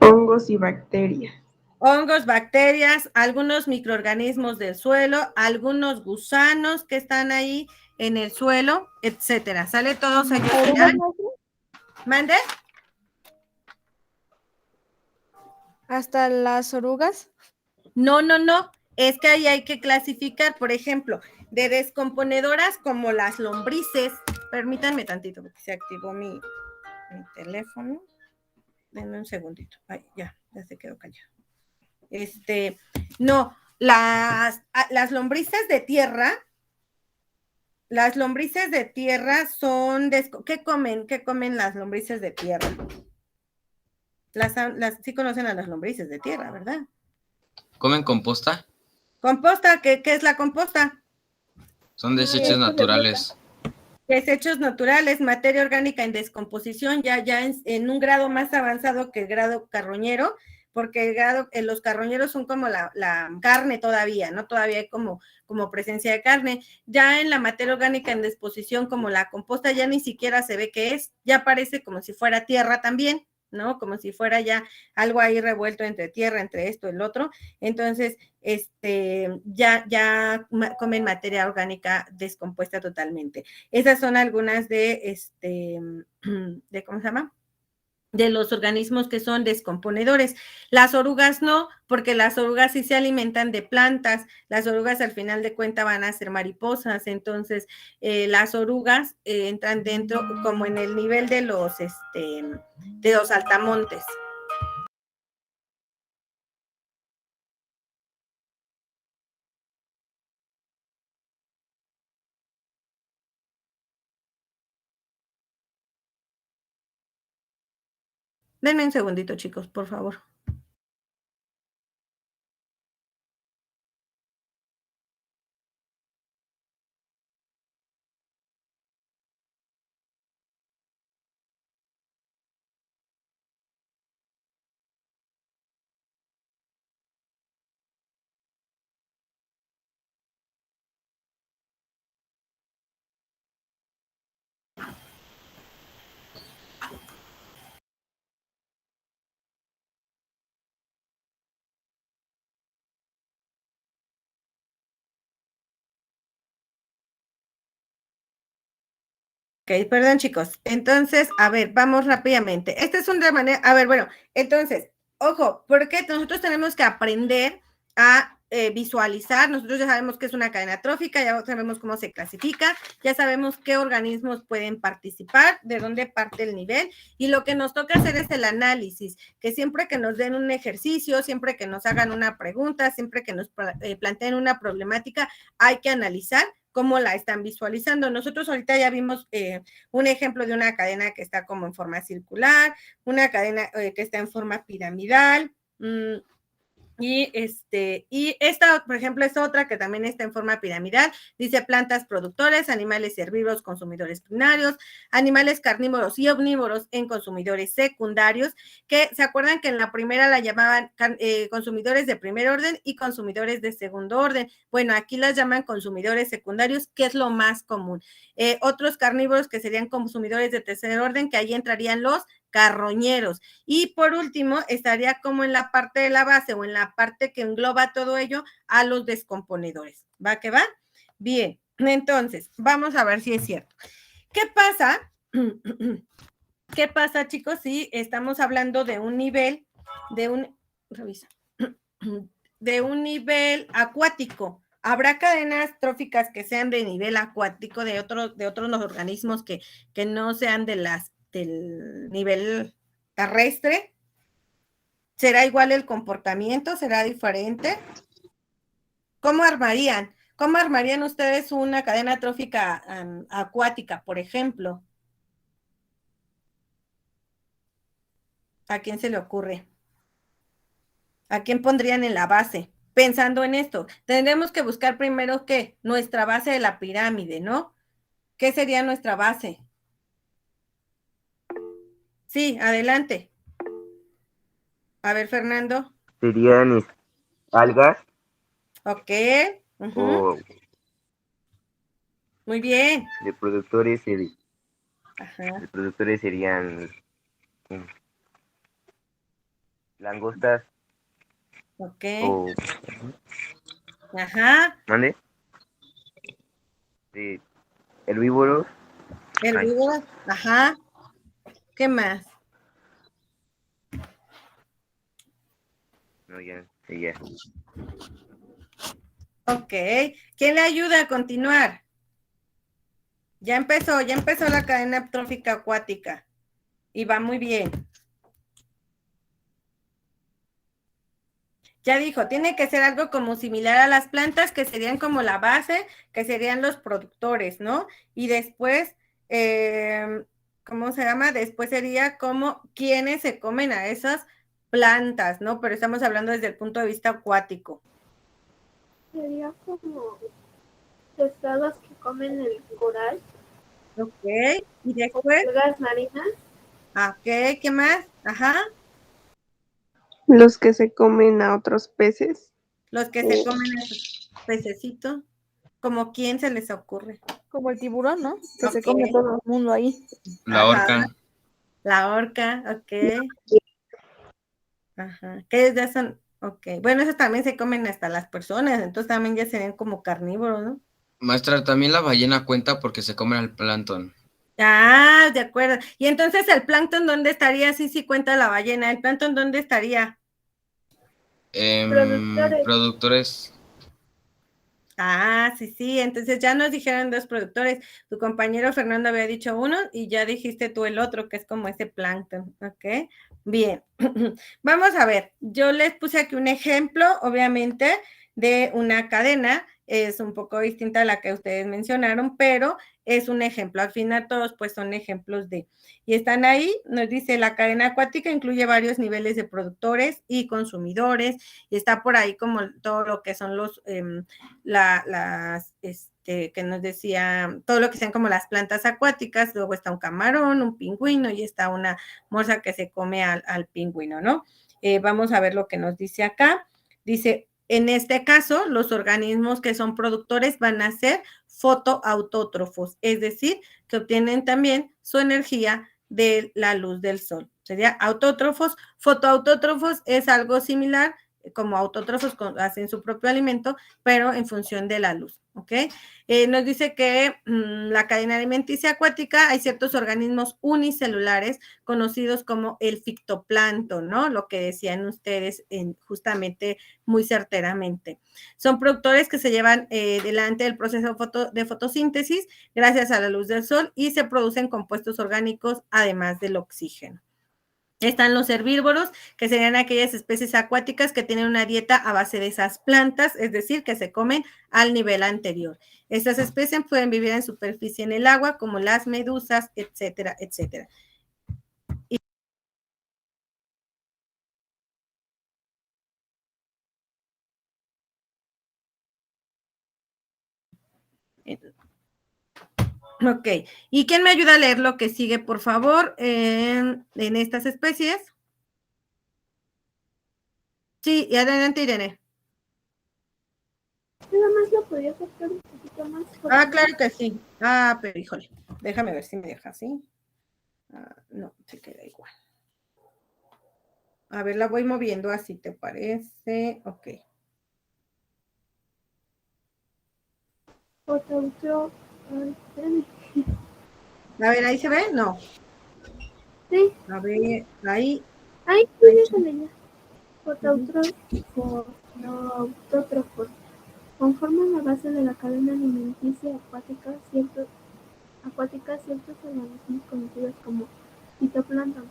Speaker 8: Hongos y bacterias.
Speaker 1: Hongos, bacterias, algunos microorganismos del suelo, algunos gusanos que están ahí en el suelo, etcétera. ¿Sale todos ellos? ¿Mande?
Speaker 2: ¿Hasta las orugas?
Speaker 1: No. Es que ahí hay que clasificar, por ejemplo, de descomponedoras como las lombrices. Permítanme tantito porque se activó mi teléfono. Denme un segundito. Ay, ya se quedó callado. No, las lombrices de tierra. Las lombrices de tierra son ¿qué comen? ¿Qué comen las lombrices de tierra? Sí conocen a las lombrices de tierra, ¿verdad?
Speaker 6: ¿Comen composta?
Speaker 1: Composta, ¿qué es la composta?
Speaker 6: Son desechos naturales.
Speaker 1: Desechos naturales, materia orgánica en descomposición, ya en un grado más avanzado que el grado carroñero, porque los carroñeros son como la carne todavía, ¿no? Todavía hay como presencia de carne. Ya en la materia orgánica en disposición, como la composta, ya ni siquiera se ve qué es, ya parece como si fuera tierra también, ¿no? Como si fuera ya algo ahí revuelto entre tierra, entre esto, el otro. Entonces, ya comen materia orgánica descompuesta totalmente. Esas son algunas de ¿cómo se llama? De los organismos que son descomponedores. Las orugas no, porque las orugas sí se alimentan de plantas. Las orugas al final de cuentas van a ser mariposas, entonces las orugas entran dentro como en el nivel de los saltamontes. Denme un segundito, chicos, por favor. Ok, perdón, chicos. Entonces, a ver, vamos rápidamente. Esta es una manera, a ver, bueno, entonces, ojo, porque nosotros tenemos que aprender a visualizar. Nosotros ya sabemos qué es una cadena trófica, ya sabemos cómo se clasifica, ya sabemos qué organismos pueden participar, de dónde parte el nivel, y lo que nos toca hacer es el análisis, que siempre que nos den un ejercicio, siempre que nos hagan una pregunta, siempre que nos planteen una problemática, hay que analizar cómo la están visualizando. Nosotros ahorita ya vimos un ejemplo de una cadena que está como en forma circular, una cadena que está en forma piramidal, y esta, por ejemplo, es otra que también está en forma piramidal. Dice plantas productores, animales herbívoros, consumidores primarios, animales carnívoros y omnívoros en consumidores secundarios, que se acuerdan que en la primera la llamaban consumidores de primer orden y consumidores de segundo orden. Bueno, aquí las llaman consumidores secundarios, que es lo más común. Otros carnívoros que serían consumidores de tercer orden, que ahí entrarían los carroñeros. Y por último, estaría como en la parte de la base o en la parte que engloba todo ello a los descomponedores. ¿Va que va? Bien, entonces, vamos a ver si es cierto. ¿Qué pasa? ¿Qué pasa, chicos, si estamos hablando de un nivel, de un nivel acuático? Habrá cadenas tróficas que sean de nivel acuático, de otros organismos que no sean del nivel terrestre. ¿Será igual el comportamiento? ¿Será diferente? ¿Cómo armarían ustedes una cadena trófica acuática, por ejemplo? ¿A quién se le ocurre? ¿A quién pondrían en la base? Pensando en esto, tendremos que buscar primero ¿qué? Nuestra base de la pirámide, ¿no? ¿Qué sería nuestra base? Sí, adelante. A ver, Fernando.
Speaker 9: Serían algas.
Speaker 1: Ok.
Speaker 9: O
Speaker 1: muy bien.
Speaker 9: De productores,
Speaker 1: ajá.
Speaker 9: De productores serían langostas.
Speaker 1: Ok.
Speaker 9: O,
Speaker 1: ajá.
Speaker 9: ¿Mande? De herbívoros.
Speaker 1: Herbívoros, ajá. ¿Qué más?
Speaker 9: No, ya, sí, ya.
Speaker 1: Ok. ¿Quién le ayuda a continuar? Ya empezó la cadena trófica acuática. Y va muy bien. Ya dijo, tiene que ser algo como similar a las plantas, que serían como la base, que serían los productores, ¿no? Y después, ¿cómo se llama? Después sería como quienes se comen a esas plantas, ¿no? Pero estamos hablando desde el punto de vista acuático.
Speaker 3: Sería como pescados que comen el coral.
Speaker 1: Ok, y después.
Speaker 3: Algas marinas.
Speaker 1: Ok, ¿qué más? Ajá.
Speaker 8: Los que se comen a otros peces.
Speaker 1: Los que se comen a sus pececitos, ¿como quién se les ocurre?
Speaker 2: Como el tiburón, ¿no? Que se
Speaker 1: Ok.
Speaker 2: come todo el mundo ahí.
Speaker 6: La
Speaker 1: Ajá.
Speaker 6: orca.
Speaker 1: La orca, ok. Ajá. Que ya son, ok. Bueno, esos también se comen hasta las personas, entonces también ya serían como carnívoros, ¿no?
Speaker 6: Maestra, también la ballena cuenta porque se come al plancton.
Speaker 1: Ah, de acuerdo. Y entonces el plancton, ¿dónde estaría? Sí, cuenta la ballena. ¿El plancton dónde estaría?
Speaker 3: Productores.
Speaker 6: Productores.
Speaker 1: Ah, sí. Entonces ya nos dijeron dos productores. Tu compañero Fernando había dicho uno y ya dijiste tú el otro, que es como ese plancton, ¿ok? Bien. Vamos a ver. Yo les puse aquí un ejemplo, obviamente, de una cadena. Es un poco distinta a la que ustedes mencionaron, pero es un ejemplo. Al final todos pues son ejemplos de. Y están ahí, nos dice, la cadena acuática incluye varios niveles de productores y consumidores, y está por ahí como todo lo que son los, que nos decía, todo lo que sean como las plantas acuáticas, luego está un camarón, un pingüino, y está una morsa que se come al pingüino, ¿no? Vamos a ver lo que nos dice acá. Dice, en este caso, los organismos que son productores van a ser fotoautótrofos, es decir, que obtienen también su energía de la luz del sol. Sería autótrofos. Fotoautótrofos es algo similar, como autótrofos hacen su propio alimento, pero en función de la luz, ¿ok? Nos dice que la cadena alimenticia acuática hay ciertos organismos unicelulares conocidos como el fitoplancton, ¿no? Lo que decían ustedes justamente muy certeramente. Son productores que se llevan delante del proceso de fotosíntesis gracias a la luz del sol y se producen compuestos orgánicos además del oxígeno. Están los herbívoros, que serían aquellas especies acuáticas que tienen una dieta a base de esas plantas, es decir, que se comen al nivel anterior. Estas especies pueden vivir en superficie en el agua, como las medusas, etcétera, etcétera. Ok, ¿y quién me ayuda a leer lo que sigue, por favor, en estas especies? Sí, y adelante, Irene.
Speaker 3: Nada más lo podría sacar un poquito más.
Speaker 1: Ah, claro que sí. Ah, pero híjole, déjame ver si me deja así. No, se queda igual. A ver, la voy moviendo así, ¿te parece? Ok.
Speaker 3: Otro.
Speaker 1: A ver, ¿ahí se ve? No.
Speaker 3: Sí.
Speaker 1: A ver, ahí.
Speaker 3: Ay, sí, déjale ya. Fotoautótrofos. Conforman la base de la cadena alimenticia acuática ciertos organismos conocidos como fitoplancton.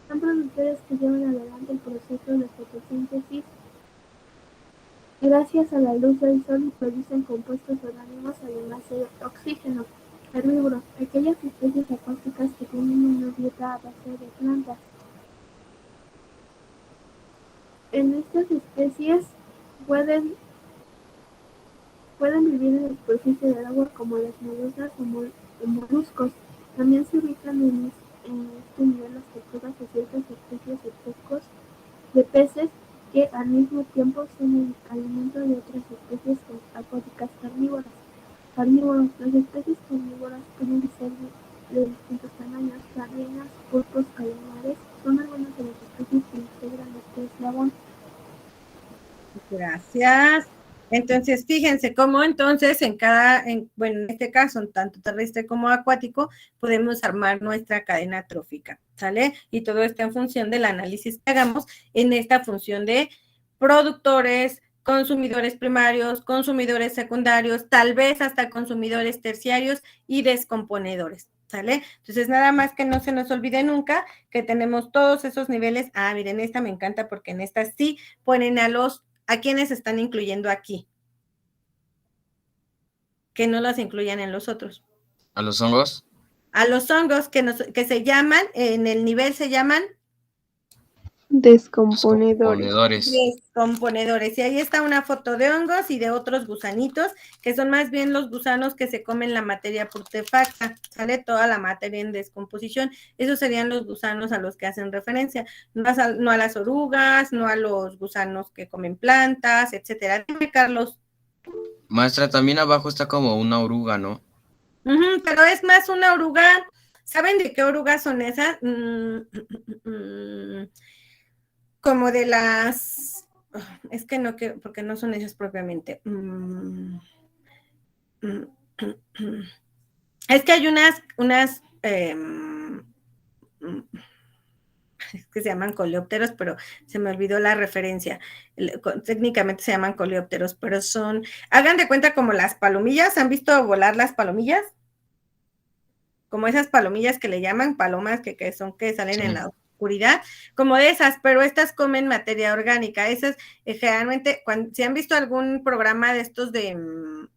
Speaker 3: Son productores que llevan adelante el proceso de fotosíntesis gracias a la luz del sol y producen compuestos orgánicos además de oxígeno. Herbívoros, aquellas especies acuáticas que tienen una dieta a base de plantas. En estas especies pueden vivir en la superficie del agua como las medusas o moluscos. También se ubican en este nivel las tortugas o ciertas especies de peces que al mismo tiempo son el alimento de otras especies acuáticas carnívoras. Las especies carnívoras pueden ser de distintos tamaños. Sardinas, pulpos, calamares son algunas de las especies que integran este eslabón.
Speaker 1: Gracias. Entonces, fíjense cómo entonces bueno, en este caso, tanto terrestre como acuático, podemos armar nuestra cadena trófica, ¿sale? Y todo esto en función del análisis que hagamos en esta función de productores, consumidores primarios, consumidores secundarios, tal vez hasta consumidores terciarios y descomponedores, ¿sale? Entonces, nada más que no se nos olvide nunca que tenemos todos esos niveles. Ah, miren, esta me encanta porque en esta sí ponen ¿a quiénes están incluyendo aquí? Que no los incluyan en los otros.
Speaker 6: ¿A los hongos?
Speaker 1: A los hongos que se llaman, en el nivel se llaman
Speaker 8: Descomponedores.
Speaker 1: Descomponedores. Y ahí está una foto de hongos y de otros gusanitos, que son más bien los gusanos que se comen la materia putrefacta, sale toda la materia en descomposición. Esos serían los gusanos a los que hacen referencia, no a las orugas, no a los gusanos que comen plantas, etcétera. Dime, Carlos.
Speaker 6: Maestra, también abajo está como una oruga, ¿no?
Speaker 1: Pero es más una oruga. ¿Saben de qué orugas son esas? Como de las... Es que no, porque no son ellas propiamente. Es que hay unas es que se llaman coleópteros, pero se me olvidó la referencia. Técnicamente se llaman coleópteros, pero son, hagan de cuenta como las palomillas. ¿Han visto volar las palomillas? Como esas palomillas que le llaman palomas que salen sí. En la oscuridad, como de esas, pero estas comen materia orgánica. Esas generalmente, si han visto algún programa de estos me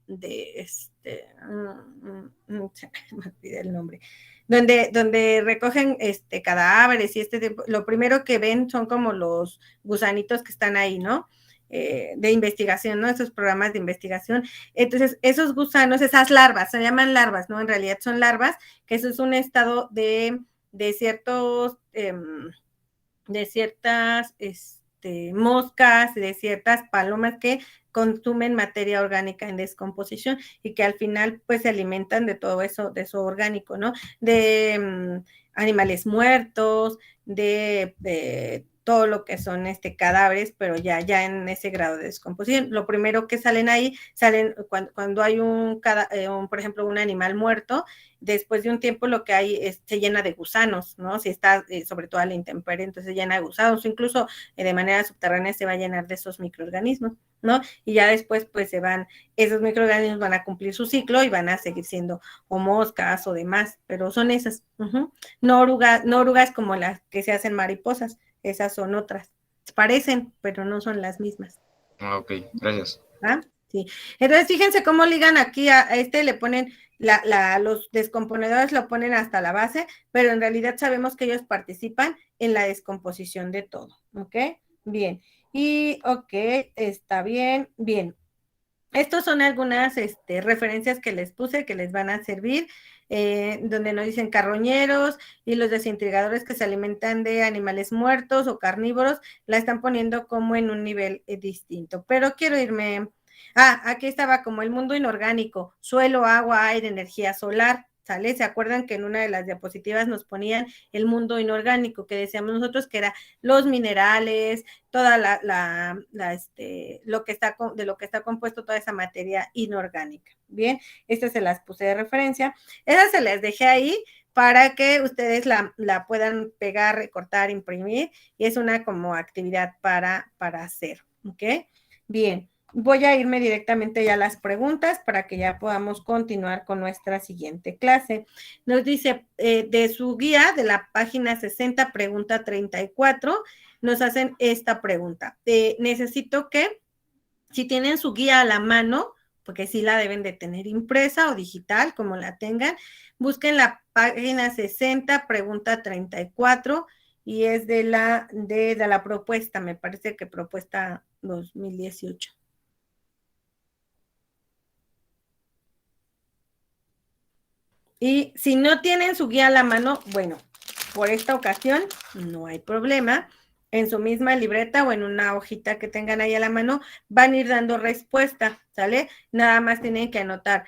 Speaker 1: olvidé el nombre, donde recogen cadáveres y lo primero que ven son como los gusanitos que están ahí, ¿no? De investigación, ¿no? Esos programas de investigación. Entonces, esos gusanos, esas larvas, se llaman larvas, ¿no? En realidad son larvas, que eso es un estado de ciertos, de ciertas moscas, de ciertas palomas que consumen materia orgánica en descomposición y que al final pues se alimentan de todo eso, de eso orgánico, ¿no? De animales muertos, de todo lo que son cadáveres, pero ya en ese grado de descomposición. Lo primero que salen cuando hay por ejemplo, un animal muerto, después de un tiempo lo que hay se llena de gusanos, ¿no? Si está sobre todo a la intemperie, entonces se llena de gusanos, incluso de manera subterránea se va a llenar de esos microorganismos, ¿no? Y ya después pues esos microorganismos van a cumplir su ciclo y van a seguir siendo o moscas o demás, pero son esas. No orugas como las que se hacen mariposas, esas son otras. Parecen, pero no son las mismas.
Speaker 6: Ah, ok, gracias.
Speaker 1: ¿Ah? Sí. Entonces, fíjense cómo ligan aquí le ponen, los descomponedores lo ponen hasta la base, pero en realidad sabemos que ellos participan en la descomposición de todo, ¿ok? Bien. Y, ok, está bien, bien. Estos son algunas referencias que les puse que les van a servir, donde nos dicen carroñeros y los desintegradores que se alimentan de animales muertos o carnívoros, la están poniendo como en un nivel distinto. Pero quiero irme... aquí estaba como el mundo inorgánico, suelo, agua, aire, energía solar. ¿Sale? ¿Se acuerdan que en una de las diapositivas nos ponían el mundo inorgánico, que decíamos nosotros que era los minerales, toda lo que está compuesto toda esa materia inorgánica? Bien, estas se las puse de referencia. Esas se las dejé ahí para que ustedes la puedan pegar, recortar, imprimir, y es una como actividad para hacer, ¿ok? Bien. Voy a irme directamente ya a las preguntas para que ya podamos continuar con nuestra siguiente clase. Nos dice, de su guía de la página 60, pregunta 34, nos hacen esta pregunta. Necesito que, si tienen su guía a la mano, porque sí la deben de tener impresa o digital, como la tengan, busquen la página 60, pregunta 34, y es de la propuesta, me parece que propuesta 2018. Y si no tienen su guía a la mano, bueno, por esta ocasión no hay problema. En su misma libreta o en una hojita que tengan ahí a la mano, van a ir dando respuesta, ¿sale? Nada más tienen que anotar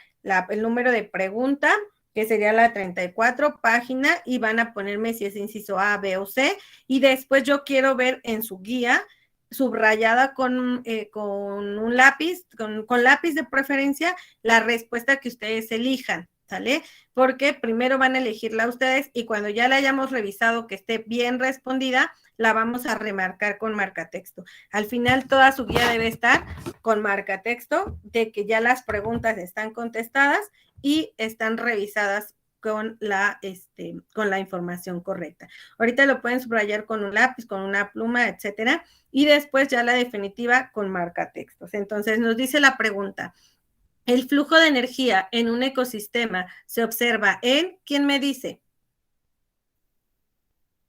Speaker 1: el número de pregunta, que sería la 34 página, y van a ponerme si es inciso A, B o C, y después yo quiero ver en su guía subrayada con un lápiz, con lápiz de preferencia, la respuesta que ustedes elijan, ¿sale? Porque primero van a elegirla ustedes y cuando ya la hayamos revisado que esté bien respondida, la vamos a remarcar con marcatexto. Al final toda su guía debe estar con marcatexto de que ya las preguntas están contestadas y están revisadas con la información correcta. Ahorita lo pueden subrayar con un lápiz, con una pluma, etcétera, y después ya la definitiva con marcatextos. Entonces nos dice la pregunta: el flujo de energía en un ecosistema se observa en, ¿quién me dice?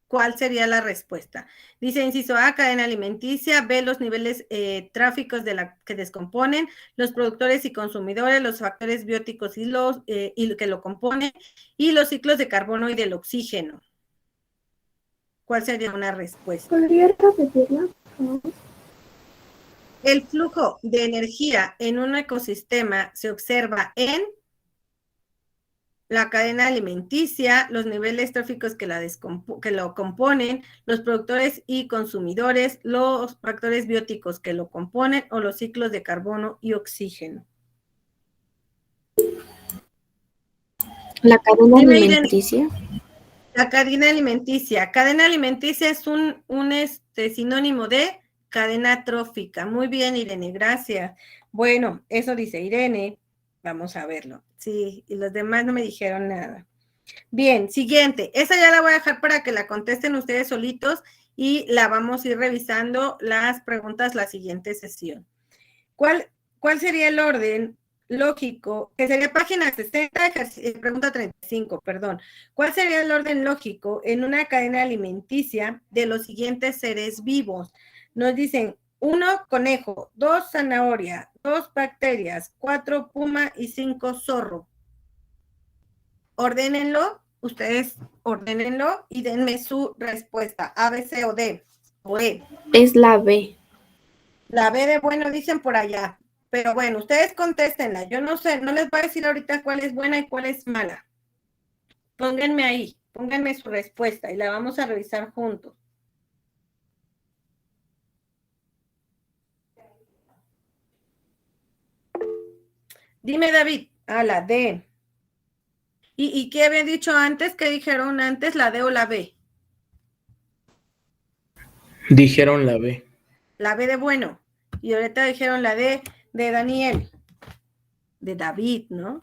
Speaker 1: ¿cuál sería la respuesta? Dice inciso A, cadena alimenticia, B, los niveles tráficos que descomponen, los productores y consumidores, los factores bióticos y que lo componen, y los ciclos de carbono y del oxígeno. ¿Cuál sería una respuesta?
Speaker 3: ¿Podría repetirla?
Speaker 1: El flujo de energía en un ecosistema se observa en la cadena alimenticia, los niveles tróficos que lo componen, los productores y consumidores, los factores bióticos que lo componen o los ciclos de carbono y oxígeno.
Speaker 10: La cadena
Speaker 1: Dime,
Speaker 10: alimenticia.
Speaker 1: La cadena alimenticia. Cadena alimenticia es un sinónimo de cadena trófica. Muy bien, Irene, gracias. Bueno, eso dice Irene. Vamos a verlo. Sí, y los demás no me dijeron nada. Bien, siguiente. Esa ya la voy a dejar para que la contesten ustedes solitos y la vamos a ir revisando las preguntas la siguiente sesión. ¿Cuál sería el orden lógico? Que sería página 60, pregunta 35, perdón. ¿Cuál sería el orden lógico en una cadena alimenticia de los siguientes seres vivos? Nos dicen 1 conejo, 2 zanahoria, 2 bacterias, 4 puma y 5 zorro. Ordénenlo, ustedes ordénenlo y denme su respuesta, A, B, C o D o E.
Speaker 10: Es la B.
Speaker 1: La B de bueno dicen por allá, pero bueno, ustedes contéstenla. Yo no sé, no les voy a decir ahorita cuál es buena y cuál es mala. Pónganme ahí, pónganme su respuesta y la vamos a revisar juntos. Dime, David, la D. ¿Y qué habían dicho antes? ¿Qué dijeron antes, la D o la B?
Speaker 5: Dijeron la B.
Speaker 1: La B de bueno. Y ahorita dijeron la D de Daniel. De David, ¿no?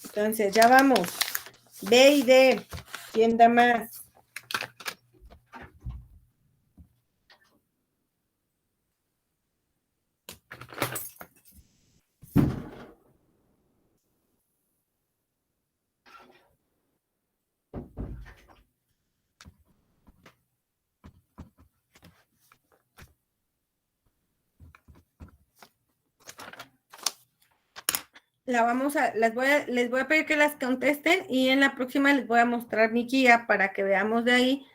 Speaker 1: Entonces, ya vamos. B y D. ¿Quién da más? Les voy a pedir que las contesten y en la próxima les voy a mostrar mi guía para que veamos de ahí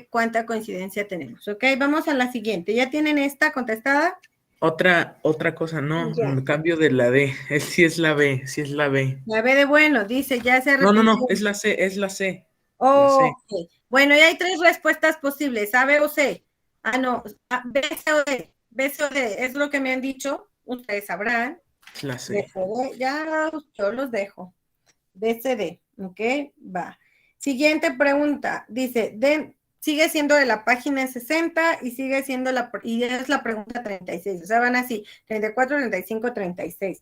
Speaker 1: cuánta coincidencia tenemos. ¿Ok? Vamos a la siguiente. ¿Ya tienen esta contestada?
Speaker 5: Otra cosa, no, cambio de la D. Sí es la B, sí es la B.
Speaker 1: La B de bueno, dice, ya se
Speaker 5: repitió. No, es la C, es la C.
Speaker 1: Oh, ok. Bueno, ya hay 3 respuestas posibles, A, B o C. No, B, C o D. B, C o D, es lo que me han dicho. Ustedes sabrán.
Speaker 5: La C.
Speaker 1: Ya yo los dejo. BCD, ¿ok? Va. Siguiente pregunta. Dice, sigue siendo de la página 60 y sigue siendo y es la pregunta 36. O sea, van así, 34, 35, 36.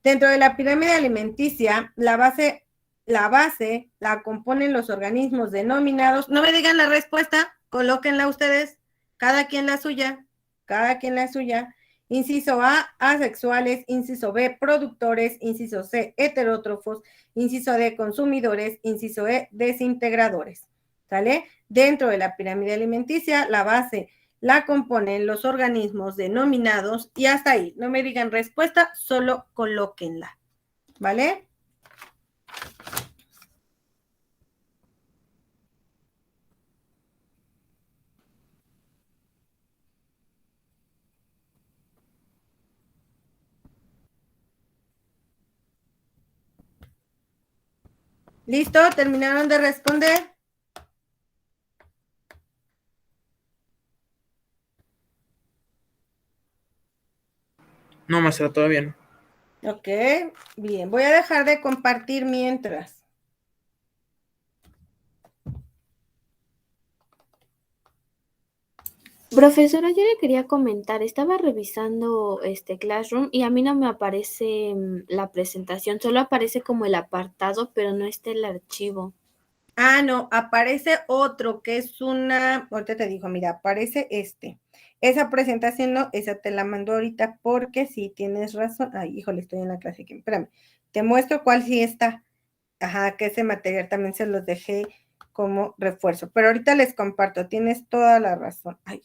Speaker 1: Dentro de la pirámide alimenticia, la base la componen los organismos denominados. No me digan la respuesta, colóquenla ustedes, cada quien la suya. Inciso A, asexuales. Inciso B, productores. Inciso C, heterótrofos. Inciso D, consumidores. Inciso E, desintegradores. ¿Sale? Dentro de la pirámide alimenticia, la base la componen los organismos denominados y hasta ahí. No me digan respuesta, solo colóquenla. ¿Vale? ¿Listo? ¿Terminaron de responder?
Speaker 5: No, maestra, todavía no.
Speaker 1: Ok, bien. Voy a dejar de compartir mientras.
Speaker 10: Profesora, yo le quería comentar, estaba revisando Classroom y a mí no me aparece la presentación, solo aparece como el apartado, pero no está el archivo.
Speaker 1: Ah, no, aparece otro que es una, ahorita te digo, mira, aparece este. Esa presentación no, esa te la mando ahorita porque sí tienes razón. Ay, híjole, estoy en la clase aquí, espérame. Te muestro cuál sí está. Ajá, que ese material también se los dejé como refuerzo. Pero ahorita les comparto, tienes toda la razón. Ay.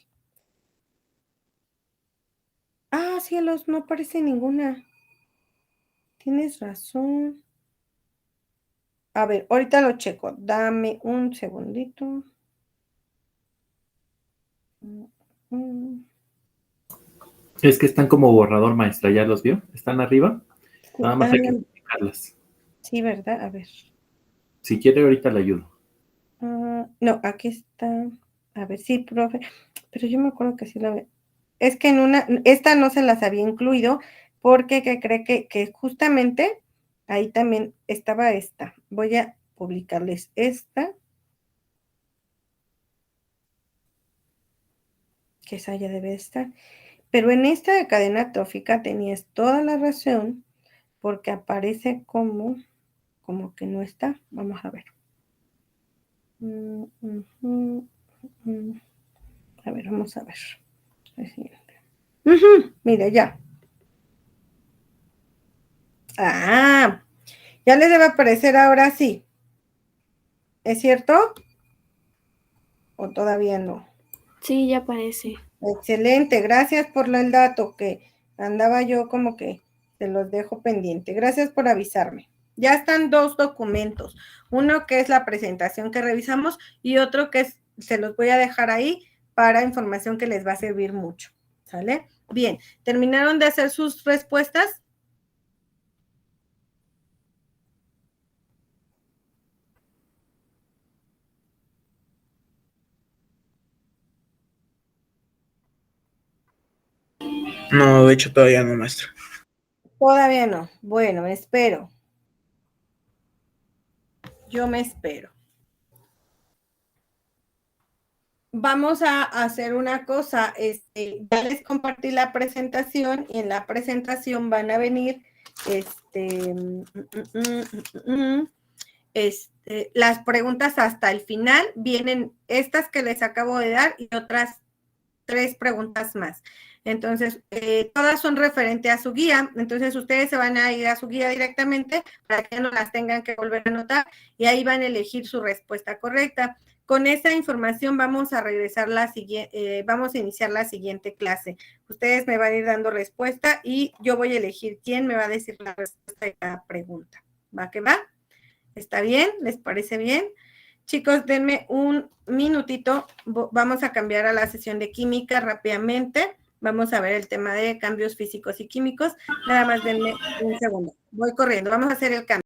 Speaker 1: Ah, cielos, no aparece ninguna. Tienes razón. A ver, ahorita lo checo. Dame un segundito.
Speaker 4: Es que están como borrador, maestra, ¿ya los vio? ¿Están arriba? Nada más hay que publicarlas.
Speaker 1: Sí, ¿verdad? A ver.
Speaker 4: Si quiere, ahorita le ayudo.
Speaker 1: No, aquí está. A ver, sí, profe. Pero yo me acuerdo que sí la veo. Es que esta no se las había incluido porque cree que justamente ahí también estaba esta. Voy a publicarles esta. Que esa ya debe estar. Pero en esta de cadena trófica tenías toda la razón porque aparece como que no está. Vamos a ver. A ver, vamos a ver. Mira, ya. Ah, ya les debe aparecer ahora sí. ¿Es cierto? ¿O todavía no?
Speaker 10: Sí, ya aparece.
Speaker 1: Excelente, gracias por el dato que andaba yo como que se los dejo pendiente. Gracias por avisarme. Ya están 2 documentos. Uno que es la presentación que revisamos y otro que se los voy a dejar ahí para información que les va a servir mucho. ¿Sale? Bien, ¿terminaron de hacer sus respuestas?
Speaker 5: No, de hecho todavía no, maestra.
Speaker 1: Todavía no. Bueno, me espero. Yo me espero. Vamos a hacer una cosa, ya les compartí la presentación y en la presentación van a venir las preguntas hasta el final, vienen estas que les acabo de dar y otras 3 preguntas más. Entonces, todas son referentes a su guía, entonces ustedes se van a ir a su guía directamente para que no las tengan que volver a anotar y ahí van a elegir su respuesta correcta. Con esa información vamos a regresar vamos a iniciar la siguiente clase. Ustedes me van a ir dando respuesta y yo voy a elegir quién me va a decir la respuesta de cada pregunta. ¿Va que va? ¿Está bien? ¿Les parece bien? Chicos, denme un minutito. Vamos a cambiar a la sesión de química rápidamente. Vamos a ver el tema de cambios físicos y químicos. Nada más denme un segundo. Voy corriendo. Vamos a hacer el cambio.